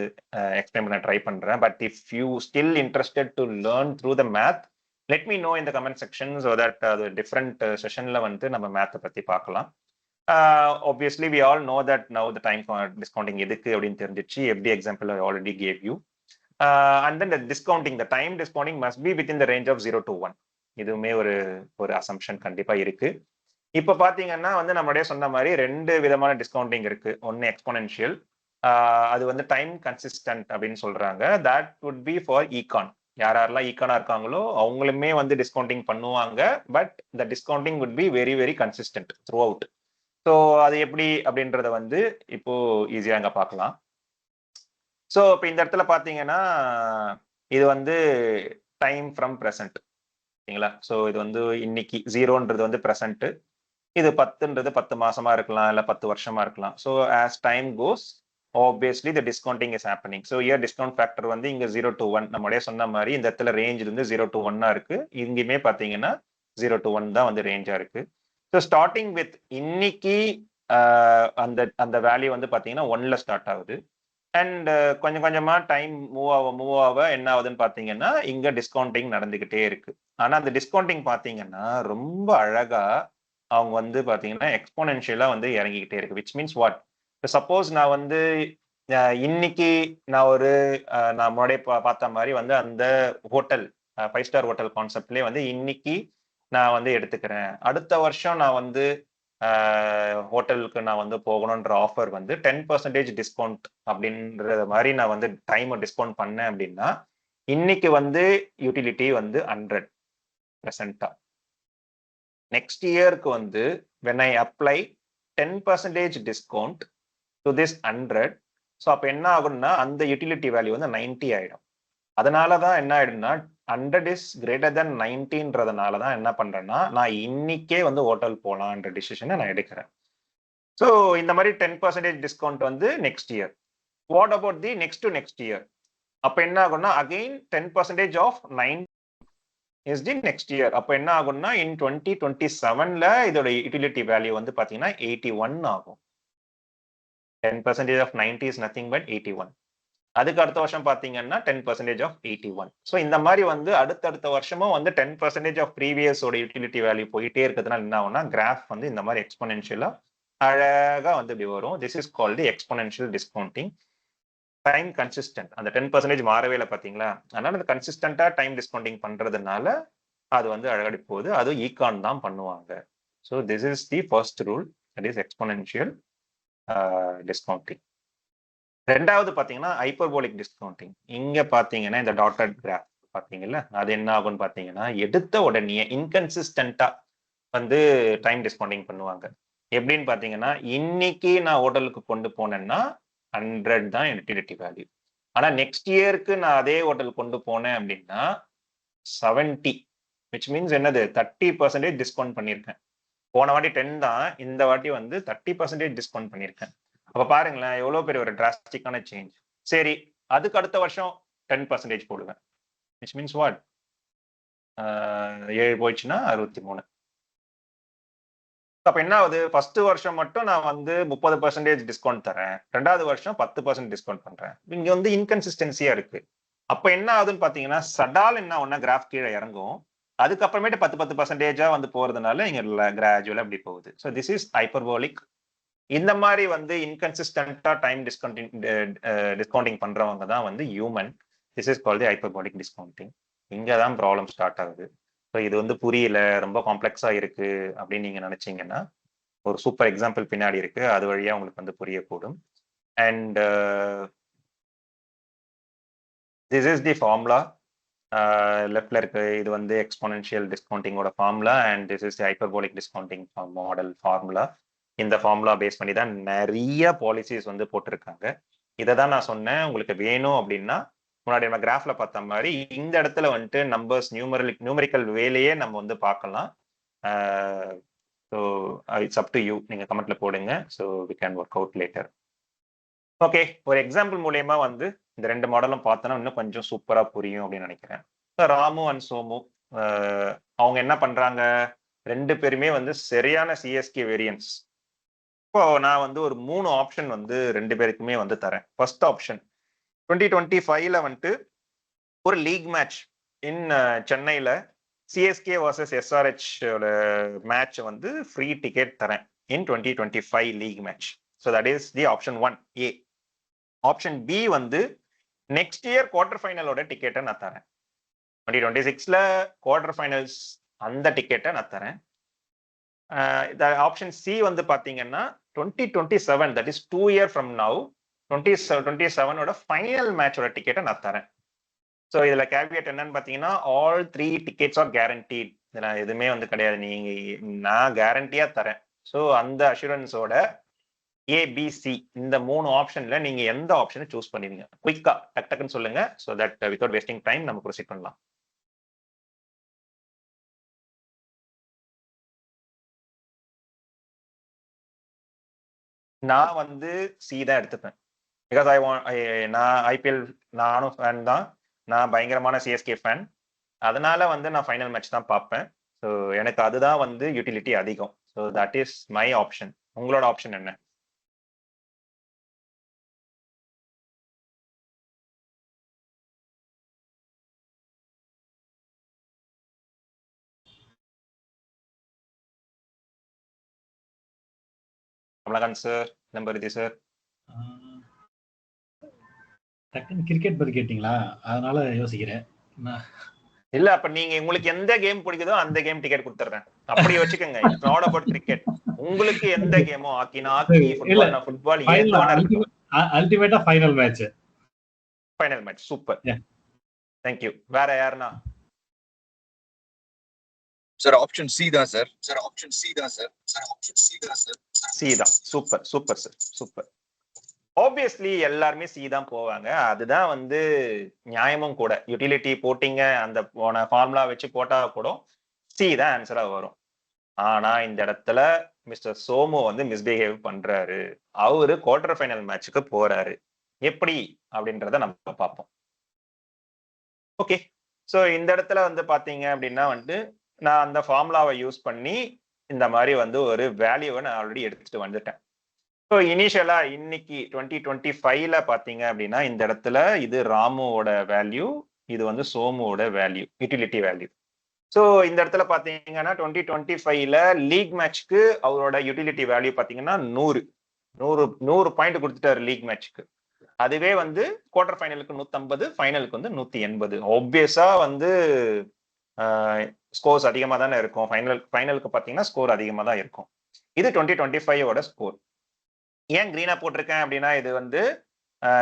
எக்ஸ்பிளைன் பண்ண ட்ரை பண்றேன். But if you still interested to learn through the math, let me know in the comment section so that அது டிஃப்ரெண்ட் செஷன்ல வந்து நம்ம மேத்தை பத்தி பார்க்கலாம். obviously we all know that now the time for discounting எதுக்கு அப்படின்னு தெரிஞ்சிச்சு. FD example I already gave you. And then the discounting, the time discounting must be within the range of 0 to 1. இதுவுமே ஒரு அசம்ஷன் கண்டிப்பா இருக்கு. இப்ப பாத்தீங்கன்னா வந்து நம்மளுடைய சொன்ன மாதிரி 2 விதமான டிஸ்கவுண்டிங் இருக்கு. ஒன்னு எக்ஸ்போனென்ஷியல், அது வந்து டைம் கன்சிஸ்டன்ட் அப்படின்னு சொல்றாங்க. That would be for Econ. யாரெல்லாம் ஈகானா இருக்காங்களோ அவங்களுமே வந்து டிஸ்கவுண்டிங் பண்ணுவாங்க. பட் இந்த discounting would be very very consistent through out. So அது எப்படி அப்படின்றத வந்து இப்போ ஈஸியா அங்க பார்க்கலாம். ஸோ இப்போ இந்த இடத்துல பார்த்தீங்கன்னா இது வந்து டைம் ஃப்ரம் ப்ரெசன்ட், சரிங்களா? ஸோ இது வந்து இன்னைக்கு 0ன்றது வந்து ப்ரெசன்ட், இது 10ன்றது 10 மாசமா இருக்கலாம், இல்லை 10 வருஷமா இருக்கலாம். So as time goes obviously the discounting is happening. So year discount factor வந்து இங்க 0 to 1, நம்மளே சொன்ன மாதிரி இந்த இடத்துல ரேஞ்ச் இருந்து 0 to 1 இருக்கு. இங்கேயுமே பார்த்தீங்கன்னா 0 to 1 தான் வந்து ரேஞ்சா இருக்கு. ஸோ ஸ்டார்டிங் வித் இன்னைக்கு அந்த அந்த வேல்யூ வந்து பார்த்தீங்கன்னா 1ல ஸ்டார்ட் ஆகுது. அண்ட் கொஞ்சம் கொஞ்சமா டைம் மூவ் ஆக என்ன ஆகுதுன்னு பாத்தீங்கன்னா இங்க டிஸ்கவுண்டிங் நடந்துகிட்டே இருக்கு. ஆனா அந்த டிஸ்கவுண்டிங் பாத்தீங்கன்னா ரொம்ப அழகா அவங்க வந்து பாத்தீங்கன்னா எக்ஸ்போனென்ஷியலா வந்து இறங்கிக்கிட்டே இருக்கு. விச் மீன்ஸ் வாட், சப்போஸ் நான் வந்து இன்னைக்கு நான் நான் முன்னாடியே பார்த்த மாதிரி வந்து அந்த ஹோட்டல் 5 ஸ்டார் ஹோட்டல் கான்செப்ட்லேயே வந்து இன்னைக்கு நான் வந்து எடுத்துக்கிறேன். அடுத்த வருஷம் நான் வந்து ஹோட்டலுக்கு நான் வந்து போகணுன்ற ஆஃபர் வந்து 10% டிஸ்கவுண்ட் அப்படின்ற மாதிரி நான் வந்து டைமை டிஸ்கவுண்ட் பண்ணேன் அப்படின்னா இன்னைக்கு வந்து யூட்டிலிட்டி வந்து 100%. நெக்ஸ்ட் இயருக்கு வந்து when I apply 10% discount to this 100, so அப்போ என்ன ஆகும்னா அந்த யூட்டிலிட்டி வேல்யூ வந்து 90 ஆயிடும். அதனால தான் என்ன ஆயிடும்னா 100 இஸ் கிரேட்டர் தென் 90ன்றதுனால தான் என்ன பண்றேன்னா நான் இன்னைக்கே வந்து ஹோட்டல் போகலான்ற டிசிஷனை நான் எடுக்கிறேன். ஸோ இந்த மாதிரி 10% டிஸ்கவுண்ட் வந்து next year. What about the next to next year? அப்போ என்ன ஆகும்னா again 10% of 9 is the next year. அப்போ என்ன ஆகும்னா இன் 2027ல இதோட யூட்டிலிட்டி வேல்யூ வந்து பார்த்தீங்கன்னா 81 ஆகும். 10% ஆஃப் 90 இஸ் நத்திங் பட் 81. அதுக்கு அடுத்த வருஷம் பாத்தீங்கன்னா 10% ஆஃப் 81. ஸோ இந்த மாதிரி வந்து அடுத்தடுத்த வருஷமும் வந்து 10% ஆஃப் ப்ரீவியஸோட யூட்டிலிட்டி வேல்யூ போயிட்டே இருக்கிறதுனால என்ன ஆகும்னா கிராஃப் வந்து இந்த மாதிரி எக்ஸ்போனென்ஷியலா அழகா வந்து இப்படி வரும். This is called exponential discounting. Time consistent, அந்த 10% மாறவே இல்லை பாத்தீங்களா? அதனால அந்த கன்சிஸ்டன்டா டைம் டிஸ்கவுண்டிங் பண்றதுனால அது வந்து அழகடி போகுது. அது ஈகான் தான் பண்ணுவாங்க. So this is the first rule, that is exponential discounting. ரெண்டாவது பாத்தீங்கன்னா ஹைப்பர்போலிக் டிஸ்கவுண்டிங். இங்க பாத்தீங்கன்னா இந்த டாட்டட் கிராஃப் பாத்தீங்கல்ல, அது என்ன ஆகும்னு பாத்தீங்கன்னா எடுத்த உடனே இன்கன்சிஸ்டன்டா வந்து டைம் டிஸ்கவுண்டிங் பண்ணுவாங்க. எப்படின்னு பாத்தீங்கன்னா இன்னைக்கு நான் ஹோட்டலுக்கு கொண்டு போனேன்னா 100 தான் யூட்டிலிட்டி வேல்யூ. ஆனா நெக்ஸ்ட் இயருக்கு நான் அதே ஹோட்டல் கொண்டு போனேன் அப்படின்னா 70, விச் மீன்ஸ் என்னது 30% டிஸ்கவுண்ட் பண்ணியிருக்கேன். போன வாட்டி 10 தான், இந்த வாட்டி வந்து 30% டிஸ்கவுண்ட் பண்ணியிருக்கேன். அப்ப பாருங்களேன் எவ்வளவு பெரிய ஒரு டிராஸ்டிக்கான சேஞ்ச். சரி, அதுக்கு அடுத்த வருஷம் 10% போடுவேன். விச் மீன்ஸ் வாட் 7 போயிடுச்சுன்னா 63. அப்ப என்ன ஆகுது, ஃபர்ஸ்ட் வருஷம் மட்டும் நான் வந்து 30% டிஸ்கவுண்ட் தரேன், 2வது வருஷம் 10% டிஸ்கவுண்ட் பண்றேன். இங்க வந்து இன்கன்சிஸ்டன்சியா இருக்கு. அப்ப என்ன ஆகுதுன்னு பாத்தீங்கன்னா சடால் என்ன ஒன்னா கிராஃப் கீழே இறங்கும், அதுக்கப்புறமேட்டு 10% வந்து போறதுனால இங்க கிராஜுவலா அப்படி போகுது. So this is hyperbolic. இந்த மாதிரி வந்து இன்கன்சிஸ்டன்டா டைம் டிஸ்கவுண்டிங் பண்றவங்க தான் வந்து human. This is called hyperbolic discounting. இங்க தான் ப்ராப்ளம் ஸ்டார்ட் ஆகுது. ஸோ இது வந்து புரியல, ரொம்ப காம்ப்ளெக்ஸா இருக்கு அப்படின்னு நீங்க நினைச்சீங்கன்னா ஒரு சூப்பர் எக்ஸாம்பிள் பின்னாடி இருக்கு, அது வழியா உங்களுக்கு வந்து புரியக்கூடும். And this is the formula. லெஃப்ட்ல இருக்கு இது வந்து எக்ஸ்போனென்ஷியல் டிஸ்கவுண்டிங்கோட formula and this is hyperbolic discounting model formula. இந்த ஃபார்முலா பேஸ் பண்ணி தான் நிறைய பாலிசிஸ் வந்து போட்டிருக்காங்க. இதை தான் நான் சொன்னேன், உங்களுக்கு வேணும் அப்படின்னா முன்னாடி நம்ம கிராஃப்ல பார்த்த மாதிரி இந்த இடத்துல வந்துட்டு நம்பர்ஸ் நியூமரிக்கல் வேலையே நம்ம வந்து பார்க்கலாம். So it's up to you, நீங்க கமெண்ட்ல போடுங்க. So we can work out later. Okay, ஒரு எக்ஸாம்பிள் மூலயமா வந்து இந்த 2 மாடலும் பார்த்தோன்னா இன்னும் கொஞ்சம் சூப்பரா புரியும் அப்படின்னு நினைக்கிறேன். ராமு அண்ட் சோமு அவங்க என்ன பண்றாங்க, 2 பேருமே வந்து சரியான சிஎஸ்கே வேரியன்ஸ். இப்போ நான் வந்து ஒரு 3 ஆப்ஷன் வந்து 2 பேருக்குமே வந்து தரேன். ஃபர்ஸ்ட் ஆப்ஷன் 2025ல வந்துட்டு ஒரு லீக் மேட்ச் இன் சென்னையில சிஎஸ்கே வர்சஸ் எஸ்ஆர்ஹெச் மேட்ச் வந்து ஃப்ரீ டிக்கெட் தரேன் in 2025 league match. So that is the option 1A. Option B வந்து நெக்ஸ்ட் இயர் குவார்டர் ஃபைனலோட டிக்கெட்டை நான் தரேன். 2026ல குவார்டர் ஃபைனல்ஸ் அந்த டிக்கெட்டை நான் தரேன். ஆப்ஷன் சி வந்து பாத்தீங்கன்னா 2027, that is 2 years from now 2027ஓட ஃபைனல் மேட்சோட டிக்கெட்டை நான் தரேன். ஸோ இதுல கேவியட் என்னன்னு பாத்தீங்கன்னா ஆல் 3 tickets ஆர் கேரண்டீட். இதுல எதுவுமே வந்து கிடையாது, நீங்க நான் கேரண்டியா தரேன். ஸோ அந்த அஷூரன்ஸோட ஏபிசி இந்த 3 ஆப்ஷன்ல நீங்க எந்த ஆப்ஷனை சூஸ் பண்ணுவீங்க? குயிக்கா டக் டக்குன்னு சொல்லுங்க. So that without wasting time நம்ம ப்ரொசீட் பண்ணலாம். நான் வந்து சி தான் எடுத்துப்பேன். பிகாஸ் நான் ஐபிஎல் நானும் ஃபேன் தான், நான் பயங்கரமான சிஎஸ்கே ஃபேன். அதனால வந்து நான் ஃபைனல் மேட்ச் தான் பார்ப்பேன். ஸோ எனக்கு அதுதான் வந்து யூட்டிலிட்டி அதிகம். So that is my option. உங்களோட ஆப்ஷன் என்ன? Kamalakanth sir, நம்பருதி sir. டக்குன்னு கிரிக்கெட் பத்தி கேட்டீங்களா, அதனால யோசிக்கிறேன். இல்ல அப்ப நீங்க உங்களுக்கு எந்த கேம் பிடிக்குதோ அந்த கேம் டிக்கெட் கொடுத்துறேன், அப்படி வச்சுக்கோங்க. It's not about cricket. உங்களுக்கு எந்த கேமோ, ஹாக்கினா ஹாக்கி, ஃபுட்பால்னா ஃபுட்பால், அல்டிமேட்டா final match. Final match super. Thank you. வேற யாருன்னா? சார் ஆப்ஷன் சி தான் சார். சார் ஆப்ஷன் சி தான் சார். சார் ஆப்ஷன் சி தான் சார். சி தான். Super super sir, super. Obviously எல்லாருமே சி தான் போவாங்க, அதுதான் வந்து நியாயமும் கூட. யூட்டிலிட்டி போட்டிங்க அந்த போன ஃபார்முலா வச்சு போட்டா கூட சி தான் ஆன்சரா வரும். ஆனா இந்த இடத்துல மிஸ்டர் சோமு வந்து மிஸ்பிஹேவ் பண்றாரு. அவரு குவார்டர் ஃபைனல் மேட்சுக்கு போறாரு. எப்படி அப்படின்றத நம்ம பார்ப்போம். ஓகே, ஸோ இந்த இடத்துல வந்து பாத்தீங்க அப்படின்னா வந்துட்டு நான் அந்த ஃபார்முலாவை யூஸ் பண்ணி இந்த மாதிரி வந்து ஒரு வேல்யூவை நான் ஆல்ரெடி எடுத்துட்டு வந்துட்டேன். ஸோ இனிஷியலா இன்னைக்கு 2025ல பாத்தீங்க அப்படின்னா இந்த இடத்துல இது ராமுவோட வேல்யூ, இது வந்து சோமுவோட வேல்யூ, யூட்டிலிட்டி வேல்யூ. ஸோ இந்த இடத்துல பாத்தீங்கன்னா 2025ல லீக் மேட்ச்க்கு அவரோட யூட்டிலிட்டி வேல்யூ பாத்தீங்கன்னா 100 பாயிண்ட் கொடுத்துட்டாரு லீக் மேட்ச்க்கு. அதுவே வந்து குவார்டர் ஃபைனலுக்கு 150, ஃபைனலுக்கு வந்து 180. ஆப்வியஸா வந்து ஸ்கோர்ஸ் அதிகமா தானே இருக்கும். ஃபைனலுக்கு பாத்தீங்கன்னா ஸ்கோர் அதிகமா தான் இருக்கும். இது 2025ஓட ஸ்கோர். ஏன் கிரீனா போட்டிருக்கேன் அப்படின்னா இது வந்து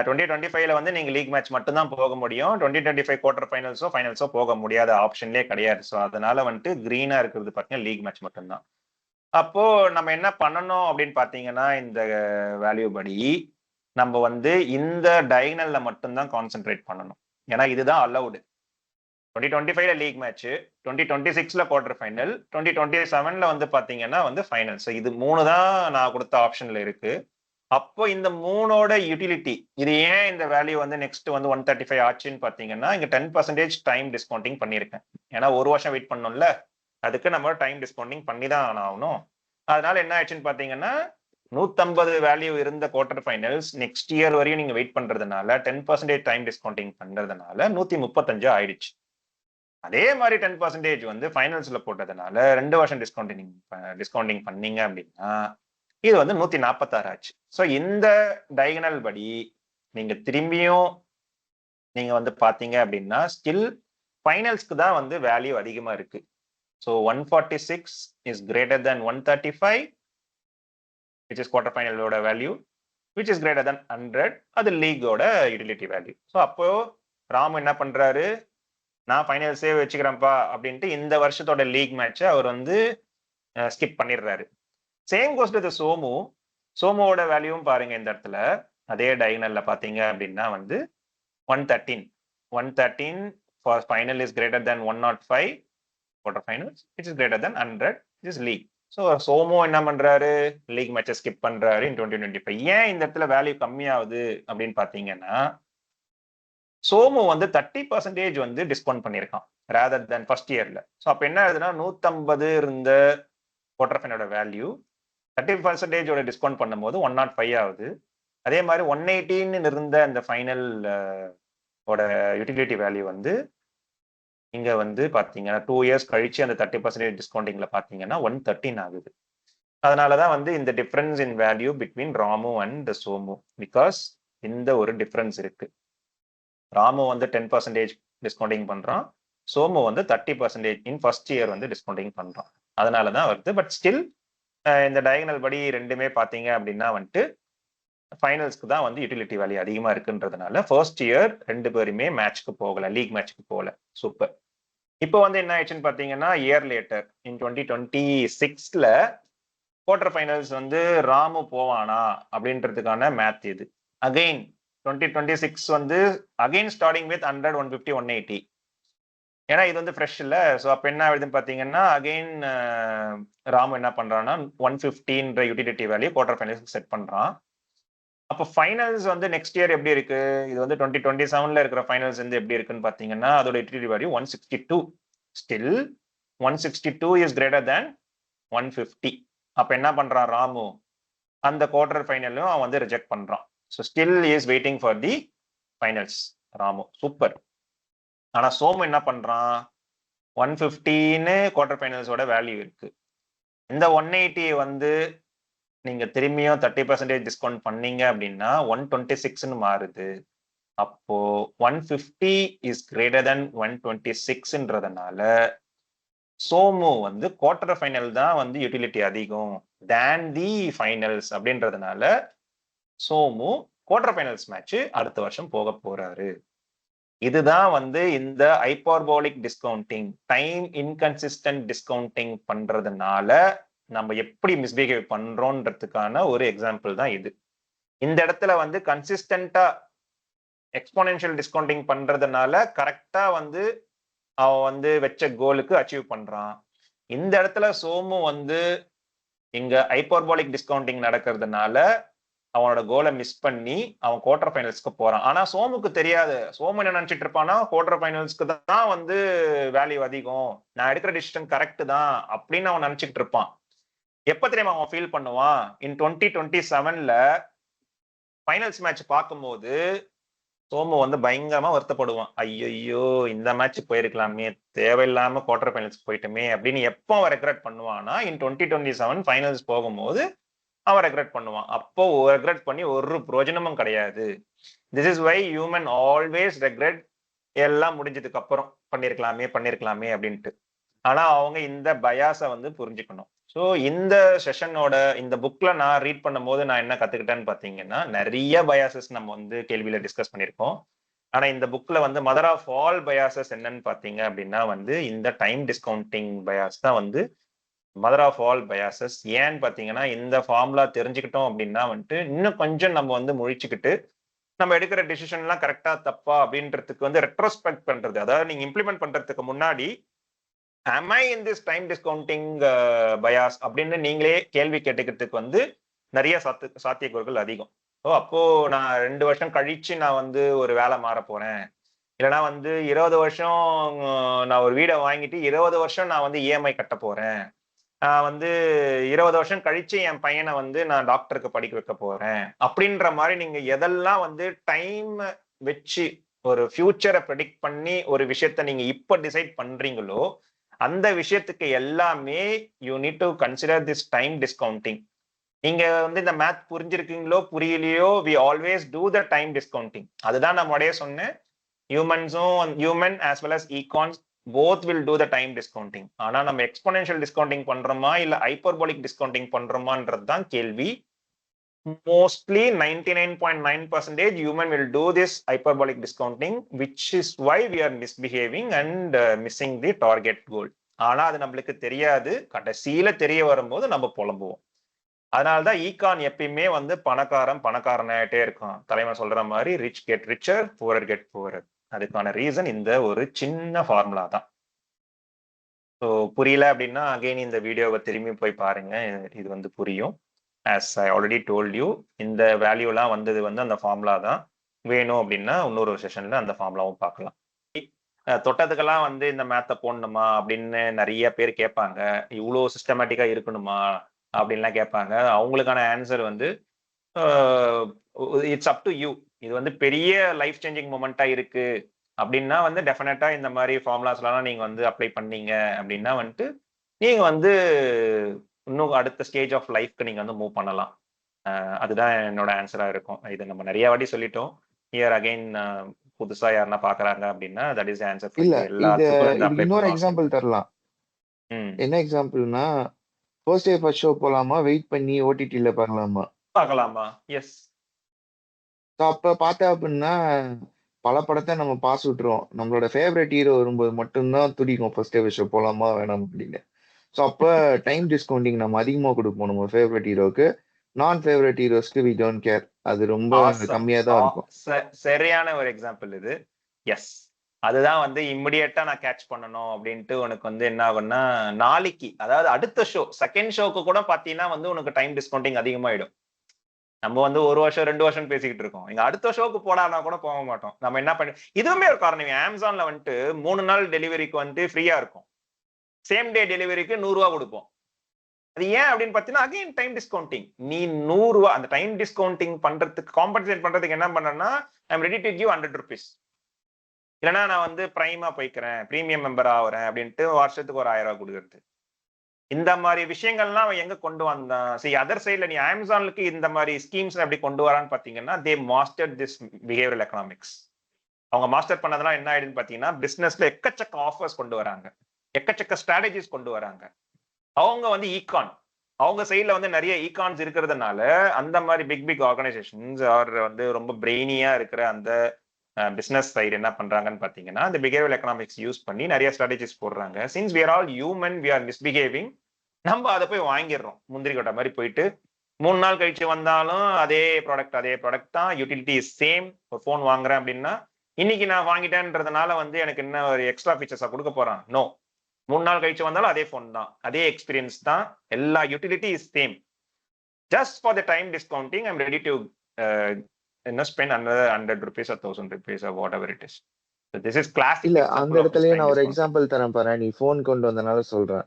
2025ல வந்து நீங்க லீக் மேட்ச் மட்டும் தான் போக முடியும். 2025 குவார்டர் ஃபைனல்ஸோ போக முடியாத ஆப்ஷன்லேயே கிடையாது. ஸோ அதனால வந்துட்டு கிரீனா இருக்கிறது பார்த்தீங்கன்னா லீக் மேட்ச் மட்டும்தான். அப்போ நம்ம என்ன பண்ணணும் அப்படின்னு பாத்தீங்கன்னா இந்த வேல்யூ படி நம்ம வந்து இந்த டயகனல்ல மட்டும்தான் கான்சென்ட்ரேட் பண்ணணும். ஏன்னா இதுதான் அலௌடு. 2025ல லீக் மேட்ச், 2026ல குவார்டர் ஃபைனல், 2027ல வந்து பாத்தீங்கன்னா வந்து ஃபைனல். ஸோ இது 3 தான் நான் கொடுத்த ஆப்ஷன்ல இருக்கு. அப்போ இந்த 3ஓட யூட்டிலிட்டி இது ஏன் இந்த வேல்யூ வந்து நெக்ஸ்ட் வந்து 135 ஆச்சுன்னு பாத்தீங்கன்னா இங்க 10% டைம் டிஸ்கவுண்டிங் பண்ணியிருக்கேன். ஏன்னா ஒரு வருஷம் வெயிட் பண்ணோம்ல, அதுக்கு நம்ம டைம் டிஸ்கவுண்டிங் பண்ணி தான் ஆகணும். அதனால என்ன ஆச்சுன்னு பாத்தீங்கன்னா 150 வேல்யூ இருந்த குவார்டர் ஃபைனல்ஸ் நெக்ஸ்ட் இயர் வரையும் நீங்க வெயிட் பண்றதுனால 10% டைம் டிஸ்கவுண்டிங் பண்றதுனால 135 ஆயிடுச்சு. அதே மாதிரி 10% வந்து ஃபைனல்ஸ்ல போட்டதுனால 2 வருஷம் டிஸ்கவுண்டிங் பண்ணீங்க அப்படின்னா இது வந்து 146 ஆச்சு. ஸோ இந்த டயகனல் படி நீங்க திரும்பியும் நீங்க வந்து பாத்தீங்க அப்படின்னா ஸ்டில் ஃபைனல்ஸ்க்கு தான் வந்து வேல்யூ அதிகமா இருக்கு. So 146 is greater than 135 which is quarter ஃபைனலோட value which is greater than 100 அது லீகோட யூட்டிலிட்டி வேல்யூ. ஸோ அப்போ ராம் என்ன பண்றாரு, நான் ஃபைனல்ஸே வச்சுக்கிறேன்ப்பா அப்படின்ட்டு இந்த வருஷத்தோட லீக் மேட்சை அவர் வந்து ஸ்கிப் பண்ணிடுறாரு. Same goes to Somu. சோமுவோட வேல்யூவும் பாருங்க இந்த இடத்துல அதே டயகனல்ல பாத்தீங்க அப்படின்னா வந்து 113 for final is greater than 105 quarter finals which is greater than 100 which is league. So Somu என்ன பண்றாரு, லீக் மேட்சை ஸ்கிப் பண்றாரு இன் 2025. ஏன் இந்த இடத்துல வேல்யூ கம்மியாகுது அப்படின்னு பாத்தீங்கன்னா சோமு வந்து 30% வந்து டிஸ்கவுண்ட் பண்ணியிருக்கான் ரேதர் தேன் ஃபர்ஸ்ட் இயர்ல. ஸோ அப்போ என்ன ஆகுதுன்னா 150 இருந்த குவார்டர் ஃபைனலோட வேல்யூ 30% டிஸ்கவுண்ட் பண்ணும்போது 105 ஆகுது. அதே மாதிரி 118 இருந்த அந்த ஃபைனல் ஓட யூட்டிலிட்டி வேல்யூ வந்து இங்க வந்து பாத்தீங்கன்னா 2 இயர்ஸ் கழிச்சு அந்த 30% டிஸ்கவுண்டிங்ல பாத்தீங்கன்னா 113 ஆகுது. அதனாலதான் வந்து இந்த difference in value between Ramu and Somu. Because இந்த ஒரு டிஃபரன்ஸ் இருக்கு. ராமு வந்து 10% டிஸ்கவுண்டிங் பண்றான், சோமு வந்து 30% இன் ஃபர்ஸ்ட் இயர் வந்து டிஸ்கவுண்டிங் பண்றான். அதனாலதான் வருது. பட் ஸ்டில் இந்த டயகனல் படி ரெண்டுமே பாத்தீங்க அப்படின்னா வந்துட்டு ஃபைனல்ஸ்க்கு தான் வந்து யூட்டிலிட்டி வேல்யூ அதிகமா இருக்குன்றதுனால ஃபர்ஸ்ட் இயர் ரெண்டு பேருமே மேட்ச்க்கு போகல, லீக் மேட்ச்க்கு போகல. சூப்பர். இப்போ வந்து என்ன ஆயிடுச்சுன்னு பாத்தீங்கன்னா இயர் லேட்டர் இன் 2026ல குவார்டர் ஃபைனல்ஸ் வந்து ராமு போவானா அப்படின்றதுக்கான மேத் இது. அகைன் 2026 வந்து அகைன் ஸ்டார்டிங் வித் 100, 150, 180. ஏன்னா இது வந்து ஃப்ரெஷ் இல்ல. ஸோ அப்போ என்ன ஆகுதுன்னு பாத்தீங்கன்னா அகைன் ராமு என்ன பண்றான்னா 115 யூட்டிலிட்டி வேல்யூ குவார்டர் ஃபைனல்ஸ்க்கு செட் பண்றான். அப்போ ஃபைனல்ஸ் வந்து நெக்ஸ்ட் இயர் எப்படி இருக்கு, இது வந்து 2027ல இருக்கிற ஃபைனல்ஸ் வந்து எப்படி இருக்குன்னு பாத்தீங்கன்னா அதோட utility value 162. Still 162 is greater தேன் 150. அப்ப என்ன பண்றான் ராமு, அந்த குவார்டர் ஃபைனலும் அவன் வந்து ரிஜெக்ட் பண்றான். So still is waiting for the finals Ramu. Super. ஆனா சோமு என்ன பண்றான், 115 குவார்டர் ஃபைனல்ஸோட வேல்யூ இருக்கு. இந்த 180 வந்து நீங்க திரும்பியும் 30% டிஸ்கவுண்ட் பண்ணீங்க அப்படின்னா 126ன்னு மாறுது. அப்போ 150 இஸ் கிரேட்டர் தென் 126ன்றதுனால சோமு வந்து குவார்டர் ஃபைனல் தான் வந்து யூட்டிலிட்டி அதிகம் தேன் தி ஃபைனல்ஸ் அப்படின்றதுனால சோமு குவார்டர் ஃபைனல்ஸ் மேட்ச் அடுத்த வருஷம் போக போறாரு. இதுதான் வந்து இந்த hyperbolic discounting, time inconsistent discounting பண்றதுனால நம்ம எப்படி மிஸ்பிஹேவ் பண்றோம்ன்றதுக்கான ஒரு எக்ஸாம்பிள் தான் இது. இந்த இடத்துல வந்து கன்சிஸ்டன்டா எக்ஸ்போனென்ஷியல் டிஸ்கவுண்டிங் பண்றதுனால கரெக்டா வந்து அவன் வந்து வச்ச கோலுக்கு அச்சீவ் பண்றான். இந்த இடத்துல சோமு வந்து இங்க ஹைப்பர்போலிக் டிஸ்கவுண்டிங் நடக்கிறதுனால அவனோட கோலை மிஸ் பண்ணி அவன் குவார்டர் ஃபைனல்ஸ்க்கு போறான். ஆனா சோமுக்கு தெரியாது. சோமு என்ன நினைச்சிட்டு இருப்பான்னா குவார்டர் ஃபைனல்ஸ்க்கு தான் வந்து வேல்யூ அதிகம், நான் எடுக்கிற டிசிஷன் கரெக்ட் தான் அப்படின்னு அவன் நினைச்சிட்டு இருப்பான். எப்ப தெரியுமா அவன் ஃபீல் பண்ணுவான், இன் 2027ல ஃபைனல்ஸ் மேட்ச் பார்க்கும்போது சோமு வந்து பயங்கரமா வருத்தப்படுவான். ஐயோ இந்த மேட்ச் போயிருக்கலாமே, தேவையில்லாம குவார்டர் ஃபைனல்ஸ் போயிட்டுமே அப்படின்னு எப்போ அவன் ரெக்ரெட் பண்ணுவான்னா இன் 2027 ஃபைனல்ஸ் போகும்போது அவன் ரெக்ரெட் பண்ணுவான். அப்போ ரெக்ரெட் பண்ணி ஒரு பிரயோஜனமும் கிடையாது. This is why human always regret எல்லாம் முடிஞ்சதுக்கு அப்புறம் பண்ணிருக்கலாமே அப்படின்ட்டு. ஆனா அவங்க இந்த பயாஸை வந்து புரிஞ்சுக்கணும். ஸோ இந்த செஷனோட இந்த புக்ல நான் ரீட் பண்ணும்போது நான் என்ன கத்துக்கிட்டேன்னு பாத்தீங்கன்னா நிறைய பயாசஸ் நம்ம வந்து கேள்வியில டிஸ்கஸ் பண்ணியிருக்கோம். ஆனா இந்த புக்ல வந்து மதர் ஆஃப் ஆல் பயாசஸ் என்னன்னு பாத்தீங்க அப்படின்னா வந்து இந்த டைம் டிஸ்கவுண்டிங் பயாஸ் தான் வந்து மதர் ஆஃப் ஆல் பயாசஸ். ஏன்னு பாத்தீங்கன்னா இந்த ஃபார்முலா தெரிஞ்சுக்கிட்டோம் அப்படின்னா வந்துட்டு இன்னும் கொஞ்சம் நம்ம வந்து முழிச்சுக்கிட்டு நம்ம எடுக்கிற டிசிஷன்லாம் கரெக்டா தப்பா அப்படின்றதுக்கு வந்து ரெட்ரோஸ்பெக்ட் பண்றது, அதாவது நீங்க இம்ப்ளிமெண்ட் பண்றதுக்கு முன்னாடி am I in this time discounting bias அப்படின்னு நீங்களே கேள்வி கேட்டுக்கிறதுக்கு வந்து நிறைய சாத்தியக்கூறுகள் அதிகம். அப்போ நான் 2 வருஷம் கழிச்சு நான் வந்து ஒரு வேலை மாற போறேன், இல்லைன்னா வந்து 20 வருஷம் நான் ஒரு வீடை வாங்கிட்டு 20 வருஷம் நான் வந்து இஎம்ஐ கட்ட போறேன், நான் வந்து 20 வருஷம் கழிச்சு என் பையனை வந்து நான் டாக்டருக்கு படிக்க வைக்க போறேன் அப்படின்ற மாதிரி நீங்க எதெல்லாம் வந்து டைம் வச்சு ஒரு ஃபியூச்சரை ப்ரெடிக்ட் பண்ணி ஒரு விஷயத்த நீங்க இப்ப டிசைட் பண்றீங்களோ அந்த விஷயத்துக்கு எல்லாமே you need to consider this time discounting. நீங்க வந்து இந்த மேத் புரிஞ்சிருக்கீங்களோ புரியலையோ we always do the time discounting. அதுதான் நான் முறையே சொன்னேன், human as well as econs both will do the time discounting. ஆனா நம்ம எக்ஸ்போனென்ஷியல் டிஸ்கவுண்டிங் பண்றோமா இல்ல ஹைப்பர்போலிக் டிஸ்கவுண்டிங் பண்றோமான்றது தான் கேள்வி. Mostly 99.9% human will do this hyperbolic discounting, which is why we are misbehaving and missing the target goal. ஆனா அது நம்மளுக்கு தெரியாது, கடைசியில தெரிய வரும்போது நம்ம புலம்புவோம். அதனாலதான் ஈகான் எப்பயுமே வந்து பணக்காரனாயிட்டே இருக்கும். தலைவன் சொல்ற மாதிரி rich get richer, poor get poorer. அதுக்கான ரீசன் இந்த ஒரு சின்ன ஃபார்முலா தான். ஸோ புரியல அப்படின்னா அகைன் இந்த வீடியோவை திரும்பி போய் பாருங்க, இது வந்து புரியும். as I already told you, இந்த வேல்யூலாம் வந்தது வந்து அந்த ஃபார்முலா தான். வேணும் அப்படின்னா இன்னொரு செஷன்ல அந்த ஃபார்முலாவும் பார்க்கலாம். தொட்டதுக்கெல்லாம் வந்து இந்த மேத்தை போடணுமா அப்படின்னு நிறைய பேர் கேட்பாங்க, இவ்வளோ சிஸ்டமேட்டிக்கா இருக்கணுமா அப்படின்லாம் கேட்பாங்க. அவங்களுக்கான ஆன்சர் வந்து இட்ஸ் அப் டு யூ. இது வந்து பெரிய லைஃப் சேஞ்சிங் மொமெண்டா இருக்கு அப்படின்னா வந்து டெஃபினட்டா இந்த மாதிரி ஃபார்முலாஸ்லாம் நீங்க வந்து அப்ளை பண்ணீங்க அப்படின்னா வந்துட்டு நீங்க வந்து இன்னும் அடுத்த ஸ்டேஜ் ஆஃப் லைஃப்க்கு நீங்க வந்து மூவ் பண்ணலாம். அதுதான் என்னோட ஆன்சரா இருக்கும். இது நம்ம நிறைய வாட்டி சொல்லிட்டோம். ஹியர் அகைன் புதுசா யாருன்னா பாக்குறாங்க அப்படின்னா தட் இஸ் ஆன்சர். இல்ல எல்லாத்துக்கும் இது இன்னொரு எக்ஸாம்பிள் தரலாம். என்ன எக்ஸாம்பிள்னா ஃபர்ஸ்ட் டே ஃபர்ஸ்ட் ஷோ போலாமா, வெயிட் பண்ணி ஓடிடில பார்க்கலாமா? எஸ். அப்ப பார்த்தா அப்படின்னா பல படத்தை நம்ம பாஸ் விட்டுருவோம். நம்மளோட ஃபேவரட் ஹீரோ வரும்போது மட்டும்தான் துடிக்கும் ஃபர்ஸ்ட் டே ஃபர்ஸ்ட் ஷோ போலாமா வேணாம் அப்படின்னு. ஸோ அப்போ டைம் டிஸ்கவுண்டிங் நம்ம அதிகமாக கொடுப்போம் நம்ம ஃபேவரட் ஹீரோக்கு. நான் ஃபேவரட் ஹீரோஸ்க்கு வி டோன்ட் கேர், அது ரொம்ப கம்மியாக தான் இருக்கும். சரியான ஒரு எக்ஸாம்பிள் இது. எஸ், அதுதான் வந்து இம்மிடியட்டா நான் கேட்ச் பண்ணணும் அப்படின்ட்டு உனக்கு வந்து என்ன ஆகும்னா நாளைக்கு, அதாவது அடுத்த ஷோ செகண்ட் ஷோக்கு கூட பாத்தீங்கன்னா வந்து உனக்கு டைம் டிஸ்கவுண்டிங் அதிகமாயிடும். நம்ம வந்து 1 வருஷம் 2 வருஷம் பேசிக்கிட்டு இருக்கோம், இங்க அடுத்த ஷோக்கு போடானா கூட போக மாட்டோம். நம்ம என்ன பண்ணி இதுவுமே ஒரு காரணம். அமேசான்ல வந்துட்டு 3 நாள் டெலிவரிக்கு வந்து ஃப்ரீயா இருக்கும், சேம் டே டெலிவரிக்கு 100 ரூபா கொடுப்போம். அது ஏன் அப்படின்னு பாத்தீங்கன்னா அகைன் டைம் டிஸ்கவுண்டிங். நீ 100 ரூபா அந்த டைம் டிஸ்கவுண்டிங் பண்றதுக்கு காம்பன்சேட் பண்றதுக்கு என்ன பண்ணனா I am ready to give 100 rupees. இல்லைன்னா நான் வந்து பிரைமா போய்க்கிறேன், பிரீமியம் மெம்பர் ஆகுறேன் அப்படின்ட்டு வருஷத்துக்கு ஒரு 1000 ரூபாய் கொடுக்குறது. இந்த மாதிரி விஷயங்கள்லாம் அவன் எங்க கொண்டு வந்தான்? சரி, அதர் சைட்ல நீ அமேசானுக்கு இந்த மாதிரி ஸ்கீம்ஸ் எப்படி கொண்டு வரான்னு பாத்தீங்கன்னா தே மாஸ்டர் திஸ் பிஹேவியரல் எக்கனாமிக்ஸ். அவங்க மாஸ்டர் பண்ணதெல்லாம் என்ன ஆயிடுன்னு பாத்தீங்கன்னா பிசினஸ்ல எக்கச்சக்க ஆஃபர்ஸ் கொண்டு வராங்க, எக்கச்சக்க ஸ்ட்ராட்டஜிஸ் கொண்டு வராங்க. அவங்க வந்து ஈகான், அவங்க சைட்ல வந்து நிறைய ஈகான்ஸ் இருக்கிறதுனால அந்த மாதிரி பிக் ஆர்கனைசேஷன்ஸ் ஆர் வந்து ரொம்ப பிரெயினியா இருக்கிற அந்த பிசினஸ் சைடு என்ன பண்றாங்கன்னு பாத்தீங்கன்னா இந்த பிஹேவியரல் எக்கனாமிக்ஸ் யூஸ் பண்ணி நிறைய ஸ்ட்ராட்டஜிஸ் போடுறாங்க. Since we are all human, we are misbehaving, நம்ம அதை போய் வாங்கிடுறோம். முந்திரி கொட்டை மாதிரி போயிட்டு 3 நாள் கழிச்சு வந்தாலும் அதே ப்ராடக்ட் தான், யூட்டிலிட்டி இஸ் சேம். ஒரு போன் வாங்குறேன் அப்படின்னா இன்னைக்கு நான் வாங்கிட்டேன்றதுனால வந்து எனக்கு என்ன ஒரு எக்ஸ்ட்ரா ஃபீச்சர்ஸா கொடுக்க போறான்? நோ. 3 நாள் கழிச்சு வந்தாலும் அதே போன் தான், அதே எக்ஸ்பீரியன்ஸ் தான், எல்லா utility is same. Just for the time discounting I am ready to spend another 100 rupees or 1000 rupees or whatever it is. So this is classic. இல்ல அந்த இடத்துலயே நான் ஒரு எக்ஸாம்பிள் தரேன் பாரு. நீ போன் கொண்டு வந்தனால சொல்றேன்.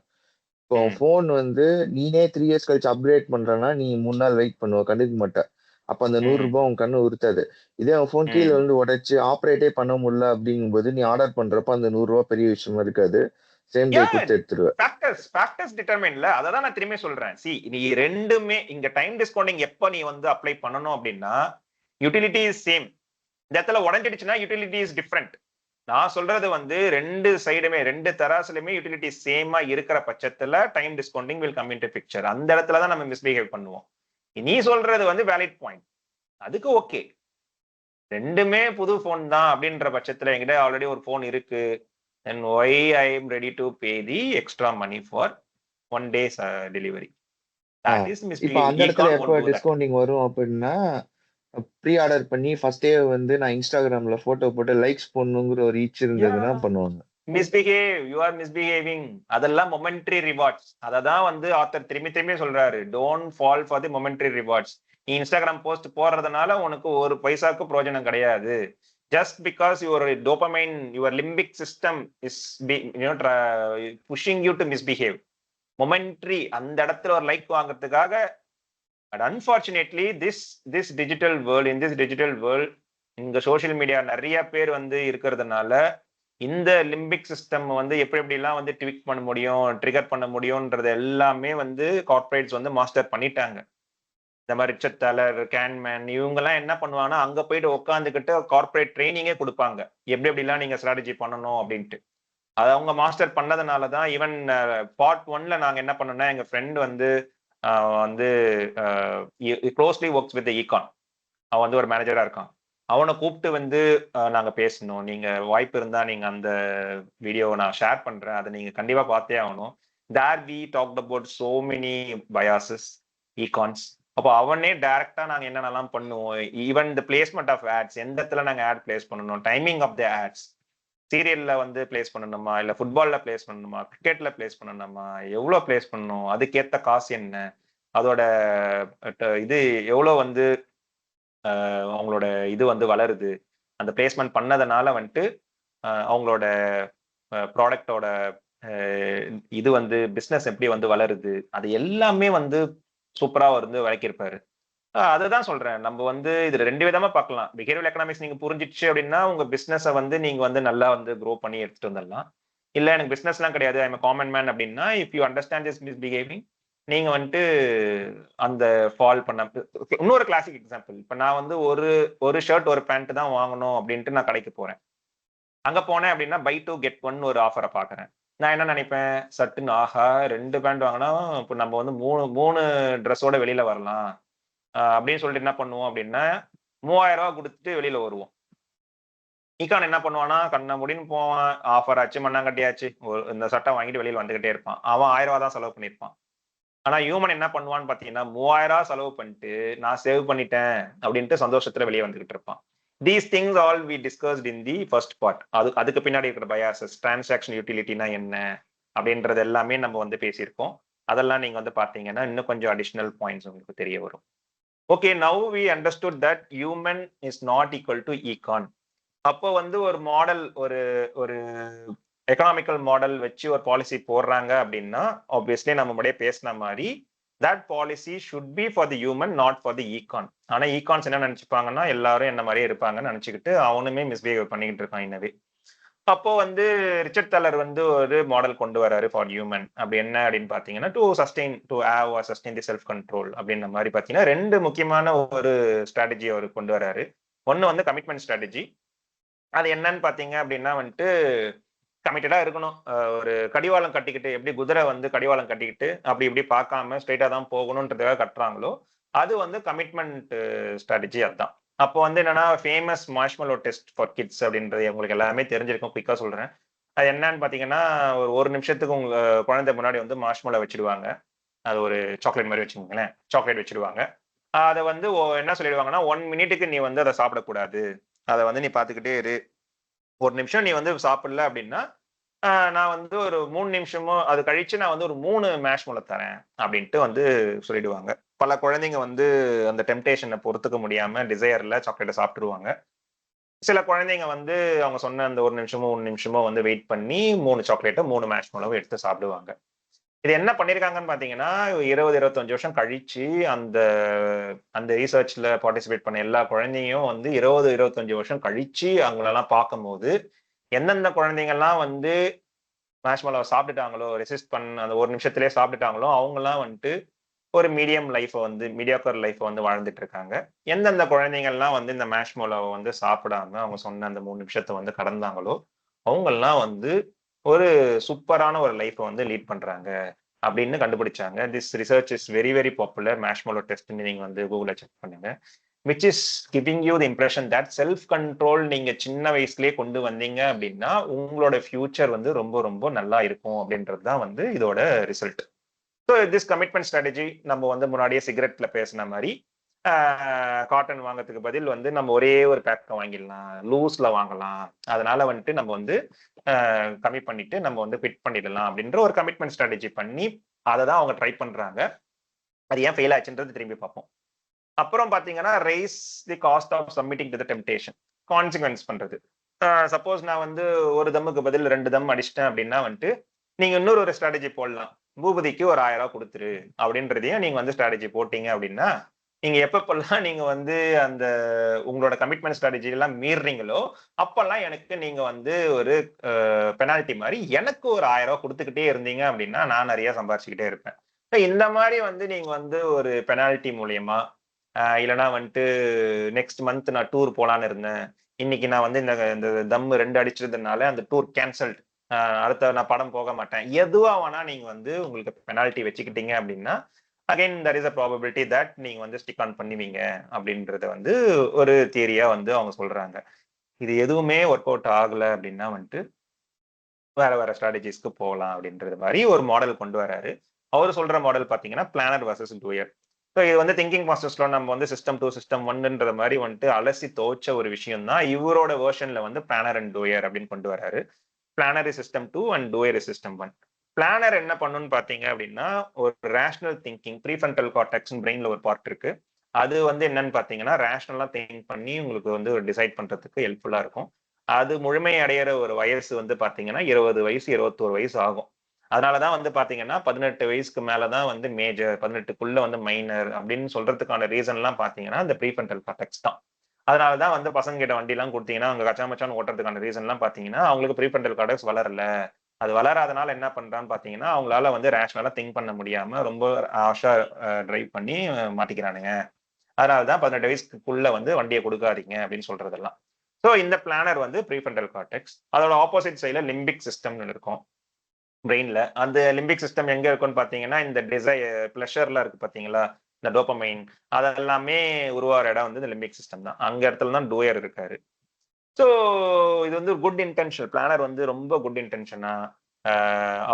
இப்போ போன் வந்து நீனே 3 years கழிச்சு அப்கிரேட் பண்றேன்னா நீ 3 நாள் வெயிட் பண்ணுவ, கண்டுக்க மாட்டேன். அப்ப அந்த 100 ரூபாய் உன் கண்ணு உறுத்தாது. இதே உன் போன் கீழே வந்து உடைச்சு ஆப்ரேட்டே பண்ண முடியல அப்படிங்கும் போது நீ ஆர்டர் பண்றப்ப அந்த 100 ரூபாய் பெரிய விஷயமா இருக்காது, சேம் டே கொடுத்து எடுத்துருவேன். ஃபேக்டர்ஸ் டிட்டர்மைன்ல அததான் நான் திரும்பி சொல்றேன். சி, நீ ரெண்டுமே இங்க டைம் டிஸ்கவுண்டிங் எப்ப நீ வந்து அப்ளை பண்ணணும் அப்படின்னா யூட்டிலிட்டி இஸ் சேம். இந்த இடத்துல உடஞ்சிடுச்சுன்னா யூட்டிலிட்டி இஸ் டிஃப்ரெண்ட். நான் சொல்றது வந்து ரெண்டு சைடுமே, ரெண்டு தராசுலயுமே யூட்டிலிட்டி சேமா இருக்கிற பட்சத்துல time discounting will come into picture. அந்த இடத்துலதான் நம்ம மிஸ்பிஹேவ் பண்ணுவோம். நீ சொல்றது வந்து வேலிட் பாயிண்ட், அதுக்கு ஓகே. ரெண்டுமே புது போன் தான் அப்படின்ற பட்சத்துல என்கிட்ட ஆல்ரெடி ஒரு போன் இருக்கு, then why I am ready to pay the extra money for 1 day's delivery? That is misbehaving. இப்போ அந்த இடத்துல எப்போ டிஸ்கவுண்டிங் வரும் அப்படின்னா ப்ரீ ஆர்டர் பண்ணி ஃபர்ஸ்ட் டே வந்து நான் இன்ஸ்டாகிராம்ல போட்டோ போட்டு லைக்ஸ் பண்ணுங்கிற ஒரு ரீச் இருந்ததுன்னா பண்ணுவாங்க. மிஸ்பிஹேவ், யூ ஆர் மிஸ்பிஹேவிங், அதெல்லாம் மொமெண்ட்ரி ரிவார்ட்ஸ். அததான் வந்து ஆத்தர் திரும்பி திரும்பி சொல்றாரு, don't fall for the momentary rewards. நீ இன்ஸ்டாகிராம் போஸ்ட் போடுறதுனால உனக்கு ஒரு பைசாக்கு பிரயோஜனம் கிடையாது. Just because your dopamine, your limbic system is pushing you to misbehave. Momentary, அந்த இடத்துல ஒரு லைக் வாங்குறதுக்காக. But unfortunately this digital world, in this digital world, இங்க சோசியல் மீடியா நிறைய பேர் வந்து இருக்கிறதுனால இந்த லிம்பிக் சிஸ்டம் வந்து எப்படி எப்படிலாம் வந்து ட்விக் பண்ண முடியும், ட்ரிகர் பண்ண முடியும்ன்றது எல்லாமே வந்து கார்ப்பரேட்ஸ் வந்து மாஸ்டர் பண்ணிட்டாங்க. இந்த மாதிரி ரிச்சர்ட் தாலர், கேன்மேன், இவங்க எல்லாம் என்ன பண்ணுவாங்கன்னா அங்க போயிட்டு உட்காந்துக்கிட்டு கார்ப்பரேட் ட்ரைனிங்கே கொடுப்பாங்க, எப்படி எப்படிலாம் நீங்க ஸ்ட்ராட்டஜி பண்ணணும் அப்படின்ட்டு. அது அவங்க மாஸ்டர் பண்ணதுனாலதான் ஈவன் பார்ட் 1ல நாங்க என்ன பண்ணோம்னா, எங்க ஃப்ரெண்ட் வந்து வந்து க்ளோஸ்லி ஒர்க்ஸ் வித் ஈகான். அவன் வந்து ஒரு மேனேஜரா இருக்கான். அவனை கூப்பிட்டு வந்து நாங்க பேசணும். நீங்க வாய்ப்பு இருந்தா நீங்க அந்த வீடியோவை நான் ஷேர் பண்றேன், அதை நீங்க கண்டிப்பா பார்த்தே ஆகணும். There we talked about so many biases, econs. அப்போ அவனே டைரக்டா நாங்க என்னென்னலாம் பண்ணுவோம், even the placement of ads, எந்த இடத்துல நாங்க ஆட் பிளேஸ் பண்ணணும், டைமிங் ஆஃப் த ஆட்ஸ், சீரியல்ல வந்து பிளேஸ் பண்ணணுமா, இல்ல ஃபுட்பால்ல பிளேஸ் பண்ணணுமா, கிரிக்கெட்ல பிளேஸ் பண்ணணுமா, எவ்வளவு பிளேஸ் பண்ணணும், அதுக்கேத்த காசு என்ன, அதோட இது எவ்வளவு வந்து அவங்களோட இது வந்து வளருது, அந்த பிளேஸ்மெண்ட் பண்ணதுனால வந்துட்டு அவங்களோட ப்ராடக்டோட இது வந்து பிஸ்னஸ் எப்படி வந்து வளருது, அது எல்லாமே வந்து சூப்பரா வந்து விளக்கியிருப்பாரு. அதுதான் சொல்றேன், நம்ம வந்து இது 2 விதமா பார்க்கலாம். பிஹேவியர் எக்கனாமிக்ஸ் நீங்க புரிஞ்சிடுச்சு அப்படின்னா உங்க பிசினஸை வந்து நீங்க வந்து நல்லா வந்து க்ரோ பண்ணி எடுத்துட்டு வந்துடலாம். இல்ல எனக்கு பிசினஸ் எல்லாம் கிடையாது, ஐ எம் காமன் மேன் அப்படின்னா, if you understand this misbehaving, நீங்க வந்துட்டு அந்த ஃபால் பண்ண. இன்னொரு கிளாசிக் எக்ஸாம்பிள், இப்ப நான் வந்து ஒரு ஷர்ட் ஒரு பேண்ட் தான் வாங்கணும் அப்படின்ட்டு நான் கடைக்கு போறேன். அங்க போனேன் அப்படின்னா பை 2 கெட் 1 ஒரு ஆஃபரை பாக்குறேன். நான் என்ன நினைப்பேன், சட்டுன்னு ஆஹா 2 பேண்ட் வாங்கினா இப்போ நம்ம வந்து மூணு ட்ரெஸ்ஸோட வெளியில வரலாம் அப்படின்னு சொல்லிட்டு என்ன பண்ணுவோம் அப்படின்னா 3000 ரூபாய் கொடுத்துட்டு வெளியில வருவோம். ஈகான் என்ன பண்ணுவானா, கண்ண முடின்னு போவான், ஆஃபர் ஆச்சு, மண்ணாங்கட்டியாச்சு, இந்த சட்டை வாங்கிட்டு வெளியில வந்துகிட்டே இருப்பான். அவன் 1000 ரூபாய் தான் செலவு பண்ணியிருப்பான். ஆனா ஹியூமன் என்ன பண்ணுவான்னு பாத்தீங்கன்னா 3000 ரூபாய் செலவு பண்ணிட்டு நான் சேவ் பண்ணிட்டேன் அப்படின்ட்டு சந்தோஷத்துல வெளியே வந்துகிட்டு இருப்பான். These things all we discussed in the first part. அதுக்கு பின்னாடி இருக்கிற பயாசஸ், டிரான்சாக்ஷன் யூட்டிலிட்டினா என்ன அப்படின்றது எல்லாமே நம்ம வந்து பேசியிருக்கோம். அதெல்லாம் நீங்க வந்து பாத்தீங்கன்னா இன்னும் கொஞ்சம் அடிஷனல் பாயிண்ட்ஸ் உங்களுக்கு தெரிய வரும். Okay, now we understood that human is not equal to econ. அப்போ வந்து ஒரு மாடல், ஒரு எக்கனாமிக்கல் மாடல் வச்சு ஒரு பாலிசி போடுறாங்க அப்படின்னா, ஆப்வியஸ்லி நம்ம முன்னாடியே பேசின மாதிரி that policy should be for the human, not for the econ. ஆனா econs என்ன நினைச்சுப்பாங்கன்னா, எல்லாரும் என்ன மாதிரியே இருப்பாங்கன்னு நினைச்சுக்கிட்டு அவனுமே மிஸ்பிஹேவ் பண்ணிக்கிட்டு இருக்கான் இன்னவே. அப்போ வந்து ரிச்சர்ட் தாலர் வந்து ஒரு மாடல் கொண்டு வராரு ஃபார் ஹியூமன். அப்படி என்ன அப்படின்னு பாத்தீங்கன்னா, to have or sustain the self control அப்படின்ற மாதிரி பாத்தீங்கன்னா 2 முக்கியமான ஒரு ஸ்ட்ராட்டஜி அவர் கொண்டு வராரு. ஒன்னு வந்து கமிட்மெண்ட் ஸ்ட்ராட்டஜி. அது என்னன்னு பாத்தீங்க அப்படின்னா வந்துட்டு கமிட்டடா இருக்கணும். ஒரு கடிவாளம் கட்டிக்கிட்டு, எப்படி குதிரை வந்து கடிவாளம் கட்டிக்கிட்டு அப்படி இப்படி பார்க்காம ஸ்ட்ரெயிட்டா தான் போகணுன்றதுக்காக கட்டுறாங்களோ, அது வந்து கமிட்மெண்ட் ஸ்ட்ராட்டஜி. அதுதான். அப்போ வந்து என்னன்னா, famous marshmallow test for kids அப்படின்றது உங்களுக்கு எல்லாமே தெரிஞ்சிருக்கும். குயிக்கா சொல்றேன். அது என்னன்னு பாத்தீங்கன்னா, ஒரு நிமிஷத்துக்கு உங்க குழந்தை முன்னாடி வந்து மார்ஷ்மெலோ வச்சிடுவாங்க. அது ஒரு சாக்லேட் மாதிரி வச்சுக்கோங்களேன், சாக்லேட் வச்சிடுவாங்க. அதை வந்து என்ன சொல்லிடுவாங்கன்னா, 1 மினிட்டுக்கு நீ வந்து அதை சாப்பிடக்கூடாது, அதை வந்து நீ பாத்துக்கிட்டே இரு. 1 நிமிஷம் நீ வந்து சாப்பிடல அப்படின்னா நான் வந்து ஒரு 3 நிமிஷமோ அது கழிச்சு நான் வந்து ஒரு 3 மேஷ்மெலோ தரேன் அப்படின்ட்டு வந்து சொல்லிடுவாங்க. பல குழந்தைங்க வந்து அந்த டெம்டேஷனை பொறுத்துக்க முடியாம டிசையர்ல சாக்லேட்டை சாப்பிட்டுருவாங்க. சில குழந்தைங்க வந்து அவங்க சொன்ன அந்த 1 நிமிஷமோ 1 நிமிஷமோ வந்து வெயிட் பண்ணி 3 சாக்லேட்டை 3 மேஷ்மெலோவை எடுத்து சாப்பிடுவாங்க. இது என்ன பண்ணிருக்காங்கன்னு பாத்தீங்கன்னா, 20-25 வருஷம் கழிச்சு அந்த ரீசர்ச்ல பார்ட்டிசிபேட் பண்ண எல்லா குழந்தையும் வந்து 20-25 வருஷம் கழிச்சு அவங்களெல்லாம் பார்க்கும்போது, எந்தெந்த குழந்தைங்கள்லாம் வந்து மேஷ்மெலோவை சாப்பிட்டுட்டாங்களோ, ரெசிஸ்ட் பண்ண அந்த 1 நிமிஷத்திலே சாப்பிட்டுட்டாங்களோ, அவங்கலாம் வந்துட்டு ஒரு மீடியாக்கர் லைஃப் வந்து வாழ்ந்துட்டு இருக்காங்க. எந்தெந்த குழந்தைங்கள்லாம் வந்து இந்த மேஷ்மெலோவை வந்து சாப்பிடாம அவங்க சொன்ன அந்த 3 நிமிஷத்தை வந்து கடந்தாங்களோ, அவங்கெல்லாம் வந்து ஒரு சூப்பரான ஒரு லைஃப் வந்து லீட் பண்றாங்க அப்படின்னு கண்டுபிடிச்சாங்க. This research is very very popular. Marshmallow test நீங்க வந்து கூகுள்ல செக் பண்ணுங்க. Which is giving you the impression that self control நீங்க சின்ன வயசுலயே கொண்டு வந்தீங்க அப்படின்னா உங்களோட ஃபியூச்சர் வந்து ரொம்ப ரொம்ப நல்லா இருக்கும் அப்படின்றது தான் வந்து இதோட result. So this commitment strategy நம்ம வந்து முன்னாடியே சிகரெட்ல பேசின மாதிரி காட்டன் வாங்குறதுக்கு பதில் வந்து நம்ம ஒரே ஒரு பேக்கை வாங்கிடலாம், லூஸ்ல வாங்கலாம். அதனால வந்துட்டு நம்ம வந்து கம்மி பண்ணிட்டு நம்ம வந்து ஃபிட் பண்ணிடலாம் அப்படின்ற ஒரு கமிட்மெண்ட் ஸ்ட்ராட்டஜி பண்ணி அதை தான் அவங்க ட்ரை பண்றாங்க. அது ஏன் ஃபெயில் ஆச்சுன்றது திரும்பி பார்ப்போம். அப்புறம் பாத்தீங்கன்னா rise the cost of submitting to the temptation, consequence பண்றது. சப்போஸ் நான் வந்து ஒரு தம்முக்கு பதில் 2 தம் அடிச்சிட்டேன் அப்படின்னா வந்துட்டு நீங்க இன்னொரு ஒரு ஸ்ட்ராட்டஜி போடலாம். பூபதிக்கு ஒரு 1000 ரூபாய் கொடுத்துரு அப்படின்றதையும் நீங்க வந்து ஸ்ட்ராட்டஜி போட்டீங்க அப்படின்னா நீங்க எப்பப்பெல்லாம் நீங்க வந்து அந்த உங்களோட கமிட்மெண்ட் ஸ்ட்ராட்டஜி எல்லாம் மீறுறீங்களோ அப்பெல்லாம் எனக்கு நீங்க வந்து ஒரு பெனால்டி மாதிரி எனக்கு ஒரு 1000 ரூபாய் கொடுத்துக்கிட்டே இருந்தீங்க அப்படின்னா நான் நிறைய சம்பாரிச்சுக்கிட்டே இருப்பேன். இந்த மாதிரி வந்து நீங்க வந்து ஒரு பெனால்டி மூலியமா இல்லைன்னா வந்துட்டு நெக்ஸ்ட் மந்த் நான் டூர் போலான்னு இருந்தேன், இன்னைக்கு நான் வந்து இந்த தம் 2 அடிச்சதுனால அந்த டூர் கேன்சல்ட், அடுத்த நான் படம் போக மாட்டேன், எதுவா வேணா நீங்க வந்து உங்களுக்கு பெனால்டி வச்சுக்கிட்டீங்க அப்படின்னா again there is a probability that நீங்க வந்து ஸ்டிக் ஆன் பண்ணுவீங்க அப்படின்றத வந்து ஒரு தியரியா வந்து அவங்க சொல்றாங்க. இது எதுவுமே ஒர்க் அவுட் ஆகல அப்படின்னா வந்துட்டு வேற வேற ஸ்ட்ராட்டஜிஸ்க்கு போகலாம் அப்படின்றது மாதிரி ஒரு மாடல் கொண்டு வராரு. அவர் சொல்ற மாடல் பாத்தீங்கன்னா பிளானர் வர்சஸ் டூயர். ஸோ இது வந்து திங்கிங் ப்ராசஸ்ல நம்ம வந்து சிஸ்டம் 2 சிஸ்டம் 1ன்ற மாதிரி வந்துட்டு அலசி தோச்ச ஒரு விஷயம் தான் இவரோட வெர்ஷன்ல வந்து பிளானர் அண்ட் டூயர் அப்படின்னு கொண்டு வராரு. Planar is system 2 and doer is system 1. Planar என்ன பண்ணுன்னு பாத்தீங்க அப்படின்னா ஒரு ரேஷனல் திங்கிங், ப்ரீஃப்ரண்டல் கார்டெக்ஸ் பிரெயின்ல ஒரு பார்ட் இருக்கு. அது வந்து என்னன்னு பாத்தீங்கன்னா ரேஷனலா திங்க் பண்ணி உங்களுக்கு வந்து ஒரு டிசைட் பண்றதுக்கு ஹெல்ப்ஃபுல்லா இருக்கும். அது முழுமை அடையிற ஒரு வயசு வந்து பாத்தீங்கன்னா 20 வயசு 21 வயசு ஆகும். அதனாலதான் வந்து பாத்தீங்கன்னா 18 வயசுக்கு மேலதான் வந்து மேஜர், 18க்குள்ள வந்து மைனர் அப்படின்னு சொல்றதுக்கான ரீசன் எல்லாம் பாத்தீங்கன்னா இந்த ப்ரீஃப்ரண்டல் கார்டெக்ஸ் தான். அதனாலதான் வந்து பசங்க கிட்ட வண்டி எல்லாம் கொடுத்தீங்கன்னா அவங்க கச்சா மச்சான்னு ஓட்டுறதுக்கான ரீசன் எல்லாம் பாத்தீங்கன்னா அவங்களுக்கு ப்ரீஃப்ரண்டல் கார்டெக்ஸ் வளரல. அது வளராதனால என்ன பண்றான்னு பாத்தீங்கன்னா அவங்களால வந்து ரேஷனலா திங்க் பண்ண முடியாம ரொம்ப ஆஷா டிரைவ் பண்ணி மாட்டிக்கிறானுங்க. அதனாலதான் 18 வயசுக்குள்ள வந்து வண்டியை கொடுக்காதீங்க அப்படின்னு சொல்றதெல்லாம். ஸோ இந்த பிளானர் வந்து ப்ரீஃப்ரண்டல் கார்டெக்ஸ். அதோட ஆப்போசிட் சைட்ல லிம்பிக் சிஸ்டம்னு இருக்கும் பிரெயின்ல. அந்த லிம்பிக் சிஸ்டம் எங்க இருக்கும்னு பாத்தீங்கன்னா இந்த பிளஷர்லாம் இருக்கு பாத்தீங்களா, இந்த டோபமைன் அதெல்லாமே உருவாகிற இடம் வந்து இந்த லிம்பிக் சிஸ்டம் தான். அங்க இடத்துல தான் டூயர் இருக்காரு. ஸோ இது வந்து குட் இன்டென்ஷன். பிளானர் வந்து ரொம்ப குட் இன்டென்ஷனா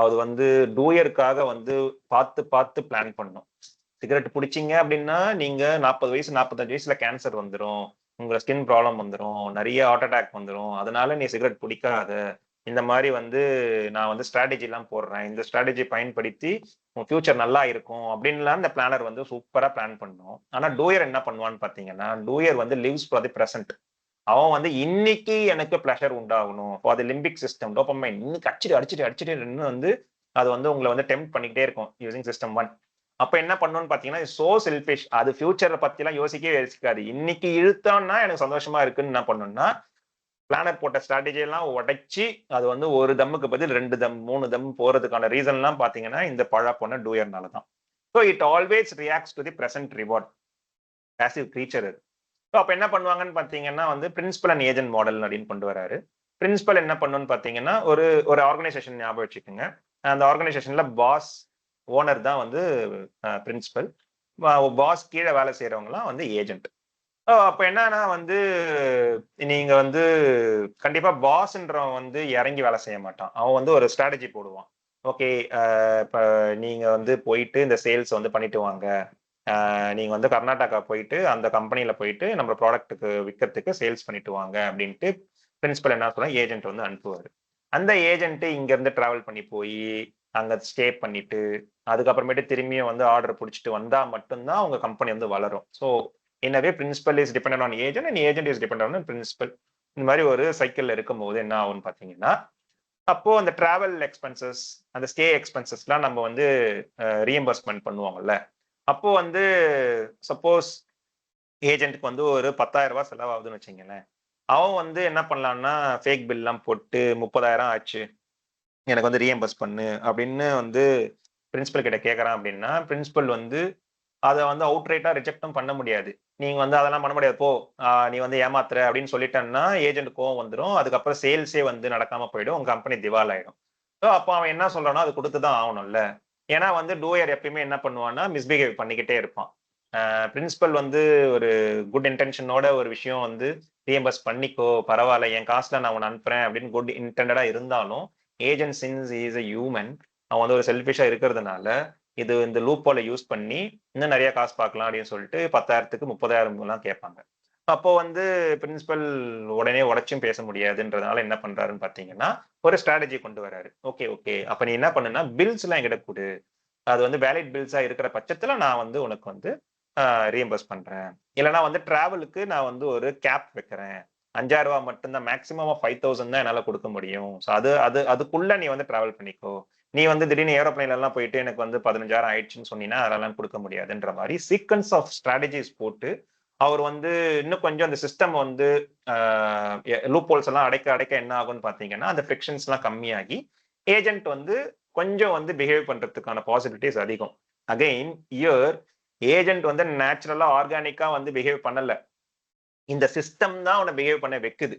அது வந்து டூயருக்காக வந்து பார்த்து பார்த்து பிளான் பண்ணும். சிகரெட் பிடிச்சிங்க அப்படின்னா நீங்க 40 வயசு 45 வயசுல கேன்சர் வந்துடும், உங்க ஸ்கின் ப்ராப்ளம் வந்துடும், நிறைய ஹார்ட் அட்டாக் வந்துடும், அதனால நீ சிகரெட் பிடிக்காத, இந்த மாதிரி வந்து நான் வந்து ஸ்ட்ராட்டஜி எல்லாம் போடுறேன், இந்த ஸ்ட்ராட்டஜி பயன்படுத்தி உன் ஃபியூச்சர் நல்லா இருக்கும் அப்படின்லாம் இந்த பிளானர் வந்து சூப்பரா பிளான் பண்ணும். ஆனா டூயர் என்ன பண்ணுவான்னு பாத்தீங்கன்னா டூயர் வந்து லிவ்ஸ் ஃபார் தி பிரசன்ட். அவன் வந்து இன்னைக்கு எனக்கு பிளஷர் உண்டாகணும் for the limbic system dopamine, இன்னைக்கு அடிச்சுட்டு அடிச்சுட்டு அடிச்சுட்டு வந்து அது வந்து உங்களை வந்து டெம்ப்ட் பண்ணிக்கிட்டே இருக்கும் யூசிங் சிஸ்டம் 1. அப்ப என்ன பண்ணணும்னு பாத்தீங்கன்னா சோ செல்ஃபிஷ், அது ஃபியூச்சரை பத்தி எல்லாம் யோசிக்கவே யோசிக்காது. இன்னைக்கு இழுத்தோம்னா எனக்கு சந்தோஷமா இருக்குன்னு என்ன பண்ணணும்னா பிளானர் போட்ட ஸ்ட்ராட்டஜி எல்லாம் உடைச்சு அது வந்து ஒரு தம்முக்கு பதில் 2 தம் 3 தம் போறதுக்கான ரீசன் எல்லாம் பாத்தீங்கன்னா இந்த பழா போன டூயர்னால தான். So it always reacts to the present reward, passive creature அது. ஸோ அப்ப என்ன பண்ணுவாங்கன்னு பாத்தீங்கன்னா வந்து பிரின்சிபல் அண்ட் ஏஜென்ட் மாடல் அப்படின்னு கொண்டு வராரு. பிரின்சிபல் என்ன பண்ணுன்னு பாத்தீங்கன்னா ஒரு ஒரு ஆர்கனைசேஷன் ஞாபகம் வச்சுக்கோங்க. அந்த ஆர்கனைசேஷன்ல பாஸ் ஓனர் தான் வந்து பிரின்சிபல், பாஸ் கீழே வேலை செய்யறவங்கலாம் வந்து ஏஜென்ட். அப்ப என்னன்னா வந்து நீங்க வந்து கண்டிப்பா பாஸ்ன்றவன் வந்து இறங்கி வேலை செய்ய மாட்டான். அவன் வந்து ஒரு ஸ்ட்ராட்டஜி போடுவான். ஓகே, இப்ப நீங்க வந்து போயிட்டு இந்த சேல்ஸ் வந்து பண்ணிட்டு வாங்க, நீங்க வந்து கர்நாடகா போயிட்டு அந்த கம்பெனில போயிட்டு நம்ம ப்ராடக்ட்டுக்கு விற்கிறதுக்கு சேல்ஸ் பண்ணிட்டு வாங்க அப்படின்ட்டு பிரின்சிபல் என்ன சொல்ல ஏஜென்ட் வந்து அனுப்புவாரு. அந்த ஏஜென்ட் இங்க இருந்து டிராவல் பண்ணி போய் அங்க ஸ்டே பண்ணிட்டு அதுக்கப்புறமேட்டு திரும்பியும் வந்து ஆர்டர் பிடிச்சிட்டு வந்தா மட்டும்தான் உங்க கம்பெனி வந்து வளரும். ஸோ என்னவே principal is depend on agent and agent is depend on principal. இந்த மாதிரி ஒரு சைக்கிள் இருக்கும்போது என்ன ஆகும்னு பாத்தீங்கன்னா அப்போ அந்த டிராவல் எக்ஸ்பென்சஸ் அந்த ஸ்டே எக்ஸ்பென்சஸ்லாம் நம்ம வந்து ரீஎம்பர்ஸ்மெண்ட் பண்ணுவாங்கல்ல. அப்போ வந்து சப்போஸ் ஏஜென்ட்டுக்கு வந்து ஒரு 10,000 ரூபாய் செலவாகுதுன்னு வச்சுங்களேன், அவன் வந்து என்ன பண்ணலான்னா ஃபேக் பில்லாம் போட்டு 30,000 ஆச்சு எனக்கு வந்து ரீஎம்பர்ஸ் பண்ணு அப்படின்னு வந்து பிரின்சிபல் கிட்ட கேட்கறான் அப்படின்னா பிரின்சிபல் வந்து அதை வந்து அவுட்ரைட்டா ரிஜெக்டும் பண்ண முடியாது. நீங்க வந்து அதெல்லாம் பண்ண முடியாது, போ நீ வந்து ஏமாத்துற அப்படின்னு சொல்லிட்டேன்னா ஏஜென்ட் கோவம் வந்துடும், அதுக்கப்புறம் சேல்ஸே வந்து நடக்காம போயிடும், உங்க கம்பெனி திவால் ஆயிடும். ஸோ அப்போ அவன் என்ன சொல்றானோ அது கொடுத்துதான் ஆகணும்ல. ஏன்னா வந்து டூயர் எப்பயுமே என்ன பண்ணுவான்னா மிஸ்பிஹேவ் பண்ணிக்கிட்டே இருப்பான். பிரின்சிபல் வந்து ஒரு குட் இன்டென்ஷனோட ஒரு விஷயம் வந்து ரீஎம்பர்ஸ் பண்ணிக்கோ பரவாயில்ல என் காசுல நான் உன்னை அனுப்புறேன் அப்படின்னு குட் இன்டெண்டடா இருந்தாலும் agent since is a human, அவன் வந்து ஒரு செல்ஃபிஷா இருக்கிறதுனால இது இந்த லூப் போல யூஸ் பண்ணி இன்னும் நிறைய காசு பார்க்கலாம் அப்படின்னு சொல்லிட்டு 10,000க்கு 30,000 கேட்பாங்க. அப்போ வந்து பிரின்சிபல் உடனே உடைச்சும் பேச முடியாதுன்றதுனால என்ன பண்றாருன்னு பாத்தீங்கன்னா ஒரு ஸ்ட்ராட்டஜி கொண்டு வராரு. ஓகே ஓகே, அப்ப நீ என்ன பண்ணுன்னா பில்ஸ் எல்லாம் என்கிட்ட கொடு, அது வந்து வேலிட் பில்ஸா இருக்கிற பட்சத்துல நான் வந்து உனக்கு வந்து ரீஎம்பர்ஸ் பண்றேன். இல்லைன்னா வந்து டிராவலுக்கு நான் வந்து ஒரு கேப் வைக்கிறேன், 5,000 ரூபாய் மட்டும்தான், மேக்ஸிமம் 5,000 தான் என்னால கொடுக்க முடியும். ஸோ அதுக்குள்ள நீ வந்து டிராவல் பண்ணிக்கோ. நீ வந்து திடீர்னு ஏரோப்ளைன்ல எல்லாம் போயிட்டு எனக்கு வந்து 15,000 ஆயிடுச்சுன்னு சொன்னீங்கன்னா அதெல்லாம் கொடுக்க முடியாதுன்ற மாதிரி சீக்வன்ஸ் ஆஃப் ஸ்ட்ராட்டஜிஸ் போட்டு அவர் வந்து இன்னும் கொஞ்சம் அந்த சிஸ்டம் வந்து லூப் ஹோல்ஸ் எல்லாம் அடைக்க அடைக்க என்ன ஆகும்னு பாத்தீங்கன்னா அந்த ஃபிரிக்ஷன்ஸ் எல்லாம் கம்மியாகி ஏஜென்ட் வந்து கொஞ்சம் வந்து பிஹேவ் பண்றதுக்கான பாசிபிலிட்டிஸ் அதிகம். அகைன் இயர் ஏஜென்ட் வந்து நேச்சுரலா ஆர்கானிக்கா வந்து பிஹேவ் பண்ணல, இந்த சிஸ்டம் தான் அவனை பிஹேவ் பண்ண வைக்குது.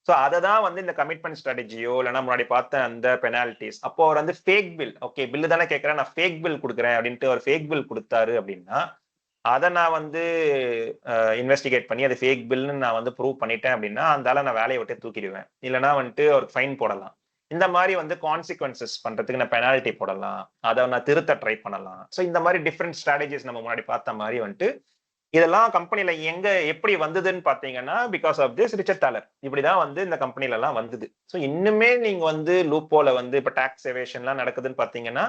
ஸோ அதை தான் வந்து இந்த கமிட்மெண்ட் ஸ்ட்ராட்டஜியோ இல்லைன்னா முன்னாடி பார்த்த அந்த பெனால்டிஸ், அப்போ அவர் வந்து ஃபேக் பில், ஓகே பில்லு தானே கேட்கறேன் நான் ஃபேக் பில் கொடுக்குறேன் அப்படின்ட்டு அவர் ஃபேக் பில் கொடுத்தாரு அப்படின்னா அதை நான் வந்து இன்வெஸ்டிகேட் பண்ணி அது ஃபேக் பில்னு நான் வந்து ப்ரூவ் பண்ணிட்டேன் அப்படின்னா அந்தால நான் வேலையை விட்டு தூக்கிடுவேன். இல்லைன்னா வந்துட்டு அவருக்கு ஃபைன் போடலாம். இந்த மாதிரி வந்து கான்சிக்வன்சஸ் பண்றதுக்கு நான் பெனால்ட்டி போடலாம், அதை நான் திருத்த ட்ரை பண்ணலாம். ஸோ இந்த மாதிரி டிஃப்ரெண்ட் ஸ்ட்ராட்டஜிஸ் நம்ம முன்னாடி பார்த்த மாதிரி வந்துட்டு இதெல்லாம் கம்பெனில எங்க எப்படி வந்ததுன்னு பாத்தீங்கன்னா பிகாஸ் ஆஃப் திஸ் ரிச்சர்ட் தாலர் இப்படிதான் வந்து இந்த கம்பெனில எல்லாம் வந்தது. ஸோ இன்னுமே நீங்க வந்து லூப் போல வந்து இப்ப டாக்ஸ் எவேஷன் எல்லாம் நடக்குதுன்னு பாத்தீங்கன்னா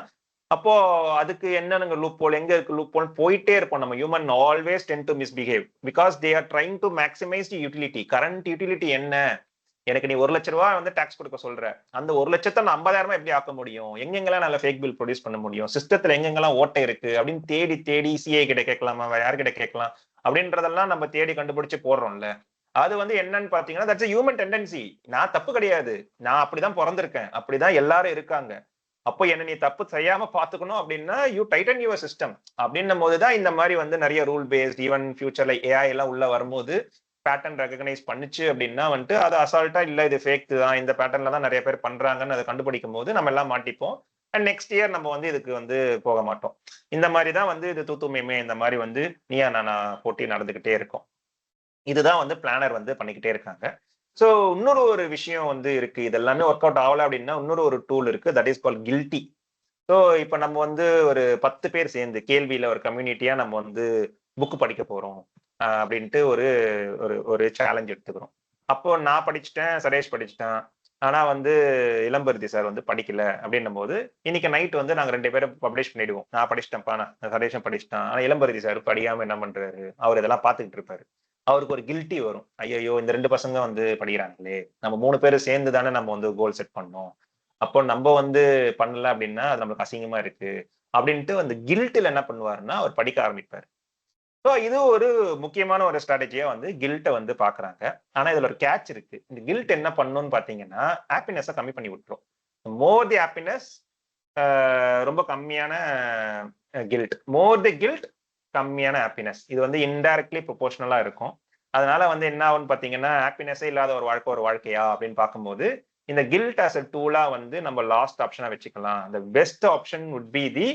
அப்போ அதுக்கு என்னங்க லூப் போல் எங்க இருக்கு லூப் போல் போயிட்டே இருப்போம். நம்ம human always ten to misbehave because they are trying to maximise the utility. Current utility என்ன, எனக்கு நீ 1 லட்ச ரூபாய் வந்து டாக்ஸ் கொடுக்க சொல்ற, அந்த 1 லட்சத்தை நான் 50,000 எப்படி ஆக்க முடியும், எங்கெங்கெல்லாம் நல்ல ஃபேக் பில் ப்ரொடியூஸ் பண்ண முடியும், சிஸ்டத்துல எங்கெங்கெல்லாம் ஓட்டை இருக்கு அப்படின்னு தேடி தேடி சிஏ கிட்ட கேட்கலாமா வேற யார்கிட்ட கேட்கலாம் அப்படின்றதெல்லாம் நம்ம தேடி கண்டுபிடிச்சு போடுறோம்ல. அது வந்து என்னன்னு பாத்தீங்கன்னா தட்ஸ் ஹியூமன் டெண்டன்சி. நான் தப்பு கிடையாது, நான் அப்படிதான் பிறந்திருக்கேன், அப்படிதான் எல்லாரும் இருக்காங்க. அப்போ என்ன நீ தப்பு செய்யாம பாத்துக்கணும் அப்படின்னா யூ டைட்டன் யுவர் சிஸ்டம் அப்படின்னும் போதுதான் இந்த மாதிரி வந்து நிறைய ரூல் பேஸ்ட் ஈவன் ஃபியூச்சர்ல ஏஐ எல்லாம் உள்ள வரும்போது பேட்டர்ன் ரெகனைஸ் பண்ணுச்சு அப்படின்னா வந்துட்டு அது அசால்ட்டா இல்ல இது ஃபேக் தான், இந்த பேட்டர்ன்ல தான் நிறைய பேர் பண்றாங்கன்னு அதை கண்டுபிடிக்கும் போது நம்ம எல்லாம் மாட்டிப்போம். அண்ட் நெக்ஸ்ட் இயர் நம்ம வந்து இதுக்கு வந்து போக மாட்டோம். இந்த மாதிரி தான் வந்து இது தூத்துமேமே இந்த மாதிரி வந்து நீயா நானா போட்டி நடந்துகிட்டே இருக்கும். இதுதான் வந்து பிளானர் வந்து பண்ணிக்கிட்டே இருக்காங்க. ஸோ இன்னொரு ஒரு விஷயம் வந்து இருக்கு, இது எல்லாமே ஒர்க் அவுட் ஆகல அப்படின்னா இன்னொரு ஒரு டூல் இருக்கு, that is call guilty. So இப்போ நம்ம வந்து ஒரு 10 பேர் சேர்ந்து கேள்வியில ஒரு கம்யூனிட்டியா நம்ம வந்து புக்கு படிக்க போறோம் அப்படின்ட்டு ஒரு ஒரு ஒரு சேலஞ்ச் எடுத்துக்கிறோம். அப்போ நான் படிச்சுட்டேன், சரேஷ் படிச்சுட்டேன், ஆனா வந்து இளம்பருதி சார் வந்து படிக்கல அப்படின்னும் போது இன்னைக்கு நைட் வந்து நாங்க 2 பேரும் பப்ளிஷ் பண்ணிடுவோம். நான் படிச்சிட்டேன்ப்பா, நான் சரேஷன் படிச்சுட்டேன், ஆனா இளம்பருதி சார் படிக்காம என்ன பண்றாரு, அவர் இதெல்லாம் பாத்துக்கிட்டு இருப்பாரு. அவருக்கு ஒரு கில்ட்டி வரும், ஐயோ இந்த 2 பசங்க வந்து படிக்கிறாங்களே, நம்ம 3 பேரும் சேர்ந்து தானே நம்ம வந்து கோல் செட் பண்ணோம், அப்போ நம்ம வந்து பண்ணல அப்படின்னா அது நம்மளுக்கு அசிங்கமா இருக்கு அப்படின்ட்டு அந்த கில்ட்டில் என்ன பண்ணுவாருன்னா அவர் படிக்க ஆரம்பிப்பாரு. ஸோ இது ஒரு முக்கியமான ஒரு ஸ்ட்ராட்டஜியா வந்து கில்ட்டை வந்து பாக்குறாங்க. ஆனா இதுல ஒரு கேட்ச் இருக்கு. இந்த கில்ட் என்ன பண்ணும்னு பாத்தீங்கன்னா ஹாப்பினஸை கம்மி பண்ணி விட்டுரும். மோர் தி ஹாப்பினஸ், ரொம்ப கம்மியான கில்ட், மோர் தி கில்ட் கம்மியான ஹாப்பினஸ். இது வந்து இன்டைரக்ட்லி ப்ரொபோர்ஷனலா இருக்கும். அதனால வந்து என்ன ஆகும்னு பாத்தீங்கன்னா ஹாப்பினஸே இல்லாத ஒரு வாழ்க்கை ஒரு வாழ்க்கையா அப்படின்னு பார்க்கும்போது இந்த கில்ட் ஆஸ் அ டூலா வந்து நம்ம லாஸ்ட் ஆப்ஷனா வச்சுக்கலாம். the best option would be the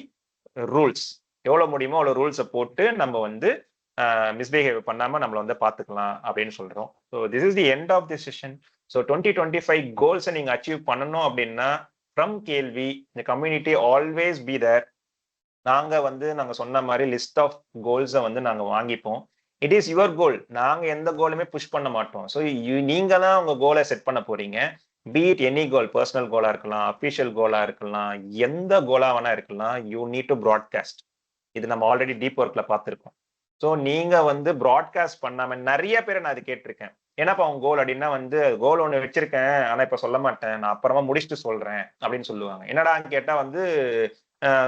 rules. எவ்வளவு முடியுமோ அவ்வளவு ரூல்ஸை போட்டு நம்ம வந்து மிஸ்பிஹேவ் பண்ணாம நம்மளை வந்து பாத்துக்கலாம் அப்படின்னு சொல்றோம். So this is the end of the session. So 2025 கோல்ஸை நீங்க அச்சீவ் பண்ணணும் அப்படின்னா ஃப்ரம் கேள்வி இந்த கம்யூனிட்டி ஆல்வேஸ் பி தேர். நாங்க சொன்ன மாதிரி லிஸ்ட் ஆஃப் கோல்ஸை வந்து நாங்க வாங்கிப்போம். இட் இஸ் யுவர் கோல், நாங்க எந்த கோலுமே புஷ் பண்ண மாட்டோம். ஸோ நீங்க தான் உங்க கோலை செட் பண்ண போறீங்க. பீட் எனி கோல், பர்சனல் கோலா இருக்கலாம், அபிஷியல் கோலா இருக்கலாம், எந்த கோலா வேணா இருக்கலாம், யூ நீட் டு ப்ராட்காஸ்ட். இது நம்ம ஆல்ரெடி டீப் ஒர்க்ல பார்த்துருக்கோம். ஸோ நீங்க வந்து ப்ராட்காஸ்ட் பண்ணாம நிறைய பேரை நான் அது கேட்டிருக்கேன். ஏன்னாப்பா அவங்க கோல் அப்படின்னா வந்து கோல் ஒன்று வச்சிருக்கேன் ஆனா இப்ப சொல்ல மாட்டேன், நான் அப்புறமா முடிச்சுட்டு சொல்றேன் அப்படின்னு சொல்லுவாங்க. என்னடான்னு கேட்டா வந்து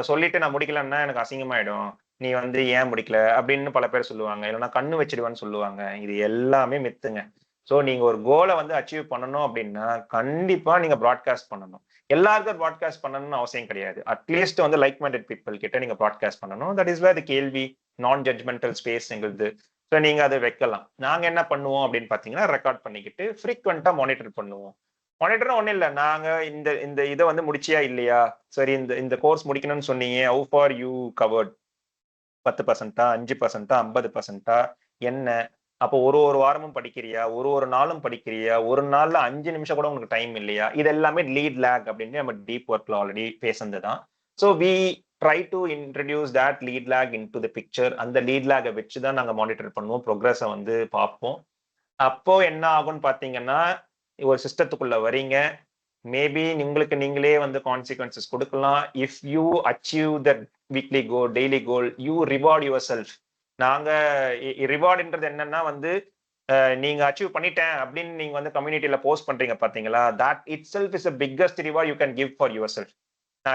சொல்லிட்டு நான் முடிக்கலன்னா எனக்கு அசிங்கமாயிடும், நீ வந்து ஏன் முடிக்கல அப்படின்னு பல பேர் சொல்லுவாங்க. இல்லைன்னா கண்ணு வச்சிடுவான்னு சொல்லுவாங்க. இது எல்லாமே மித்துங்க. ஸோ நீங்க ஒரு கோலை வந்து அச்சீவ் பண்ணணும் அப்படின்னா கண்டிப்பா நீங்க ப்ராட்காஸ்ட் பண்ணணும். எல்லாருக்கும் ப்ராட்காஸ்ட் பண்ணணும்னு அவசியம் கிடையாது. அட்லீஸ்ட் வந்து லைக் மைண்டட் பீப்புள் கிட்ட நீங்க ப்ராட்காஸ்ட் பண்ணணும். தட் இஸ் வேர் தி கேள்வி நான் ஜட்மெண்டல் ஸ்பேஸ் எங்களுது. ஸோ நீங்க அதை வைக்கலாம். நாங்க என்ன பண்ணுவோம் அப்படின்னு பாத்தீங்கன்னா ரெக்கார்ட் பண்ணிக்கிட்டு ஃப்ரீக்வெண்டா மானிட்டர் பண்ணுவோம். மானிட்டர் ஒன்றும் இல்லை, நாங்க இந்த இந்த இதை வந்து முடிச்சியா இல்லையா, சரி இந்த இந்த கோர்ஸ் முடிக்கணும்னு சொன்னீங்க, ஹவு ஃபார் யூ கவர்ட், 10%, 5%, 50% என்ன, அப்போ ஒரு வாரமும் படிக்கிறியா, ஒரு நாளும் படிக்கிறியா, ஒரு நாள்ல 5 நிமிஷம் கூட உங்களுக்கு டைம் இல்லையா, இது எல்லாமே லீட் லேக் அப்படின்னு நம்ம டீப் ஒர்க்ல ஆல்ரெடி பேசுனதுதான். So we try to introduce that lead lag into the picture. அந்த லீட் லேகை வச்சு தான் நாங்கள் மானிட்டர் பண்ணுவோம், ப்ரோக்ரஸை வந்து பார்ப்போம். அப்போ என்ன ஆகும்னு பார்த்தீங்கன்னா, ஒரு சிஸ்டத்துக்குள்ள வரீங்க, மேபி உங்களுக்கு நீங்களே வந்து கான்சிக்வன்சஸ் கொடுக்கலாம். If you achieve that weekly goal, daily goal, you reward your self. நாங்க ரிவார்டுன்றது என்னன்னா வந்து நீங்க அச்சீவ் பண்ணிட்டேன் அப்படின்னு நீங்க வந்து கம்யூனிட்டியில போஸ்ட் பண்றீங்க பாத்தீங்களா, that itself is biggest reward you can give for yourself.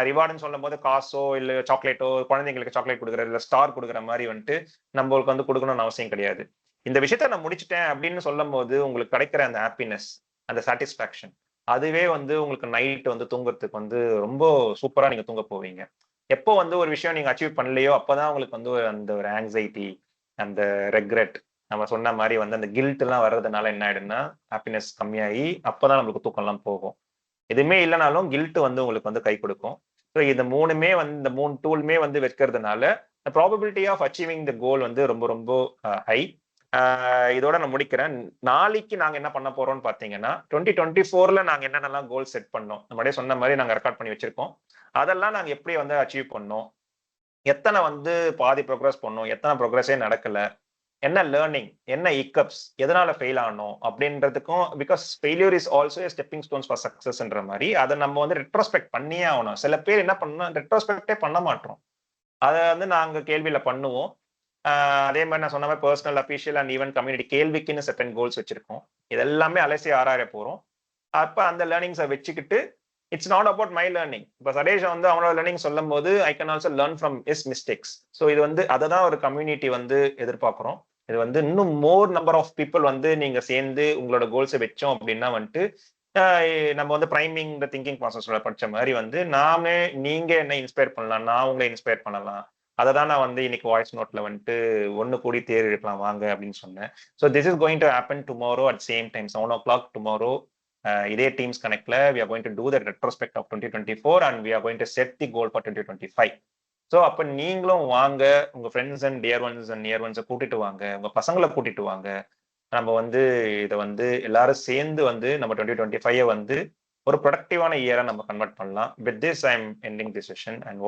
ரிவார்டுன்னு சொல்லும் போது காசோ இல்ல சாக்லேட்டோ, குழந்தைங்களுக்கு சாக்லேட் கொடுக்குற இல்ல ஸ்டார் கொடுக்குற மாதிரி வந்துட்டு நம்மளுக்கு வந்து கொடுக்கணும்னு அவசியம் கிடையாது. இந்த விஷயத்த நான் முடிச்சிட்டேன் அப்படின்னு சொல்லும் போது உங்களுக்கு கிடைக்கிற அந்த ஹாப்பினஸ், அந்த சாட்டிஸ்பாக்சன், அதுவே வந்து உங்களுக்கு நைட் வந்து தூங்குறதுக்கு வந்து ரொம்ப சூப்பரா நீங்க தூங்க போவீங்க. எப்போ வந்து ஒரு விஷயம் நீங்க அச்சீவ் பண்ணலையோ அப்பதான் உங்களுக்கு வந்து அந்த ஒரு ஆங்ஸைட்டி, அந்த ரெக்ரெட், நம்ம சொன்ன மாதிரி வந்து அந்த கில்ட் எல்லாம் வர்றதுனால என்ன ஆயிடும்னா ஹாப்பினஸ் கம்மியாகி அப்பதான் நம்மளுக்கு தூக்கம் எல்லாம் போகும். எதுவுமே இல்லைனாலும் கில்ட் வந்து உங்களுக்கு வந்து கை கொடுக்கும். ஸோ இந்த மூணுமே வந்து இந்த 3 டூலுமே வந்து வைக்கிறதுனால ப்ராபபிலிட்டி ஆஃப் அச்சீவிங் த கோல் வந்து ரொம்ப ரொம்ப ஹை. இதோட நான் முடிக்கிறேன். நாளைக்கு நாங்க என்ன பண்ண போறோம்னு பாத்தீங்கன்னா 2024ல நாங்க என்னென்னலாம் கோல் செட் பண்ணோம், நம்மளே சொன்ன மாதிரி நாங்க ரெக்கார்ட் பண்ணி வச்சிருக்கோம். அதெல்லாம் நாங்க எப்படி வந்து அச்சீவ் பண்ணோம், எத்தனை வந்து பாதி ப்ரோக்ரஸ் பண்ணோம், எத்தனை ப்ரோக்ரஸே நடக்கல, என்ன லேர்னிங், என்ன இக்கப்ஸ், எதனால ஃபெயில் ஆனோம் அப்படின்றதுக்கும், because failure is also stepping stones for சக்சஸ்ன்ற மாதிரி அதை நம்ம வந்து ரெட்ரோஸ்பெக்ட் பண்ணியே ஆகணும். சில பேர் என்ன பண்ணணும், ரெட்ரோஸ்பெக்டே பண்ண மாட்டோம். அதை வந்து நாங்க கேள்வியில பண்ணுவோம். அதே மாதிரி நான் சொன்ன மாதிரி personal, official and even community கேள்விக்குன்னு செட்டன் கோல்ஸ் வச்சிருக்கோம். இதெல்லாமே அலசி ஆராய போறோம். அப்ப அந்த லேர்னிங்ஸை வச்சுக்கிட்டு it's not about my learning. இப்போ சரேஷ் வந்து அவனோட லேர்னிங் சொல்லும் போது I can also learn from his mistakes. So இது வந்து அதை தான் ஒரு கம்யூனிட்டி வந்து எதிர்பார்க்குறோம். இது வந்து இன்னும் மோர் நம்பர் ஆஃப் பீப்புள் வந்து நீங்க சேர்ந்து உங்களோட கோல்ஸை வச்சோம் அப்படின்னா வந்துட்டு நம்ம வந்து பிரைமிங் த திங்கிங் ப்ராசஸோட படிச்ச மாதிரி வந்து நாமே நீங்க என்ன இன்ஸ்பயர் பண்ணலாம், நான் உங்களை இன்ஸ்பயர் பண்ணலாம். அதை தான் நான் வந்து இன்னைக்கு வாய்ஸ் நோட்ல வந்துட்டு ஒன்னு கூடி தேர் எடுக்கலாம் வாங்க அப்படின்னு சொன்னேன். So this is going to happen tomorrow at same time 7 o'clock tomorrow. இதே teams கனெக்ட்ல we are going to do the retrospect of 2024 and we are going to set the goal for 2025. So அப்ப நீங்களும் வாங்க, உங்க friends and dear ones and near ஒன்ஸை கூட்டிட்டு வாங்க, உங்க பசங்களை கூட்டிட்டு வாங்க. நம்ம வந்து இதை வந்து எல்லாரும் சேர்ந்து வந்து நம்ம 2025 வந்து ஒரு ப்ரொடக்டிவான இயரா நம்ம கன்வெர்ட் பண்ணலாம். With this I am ending the session and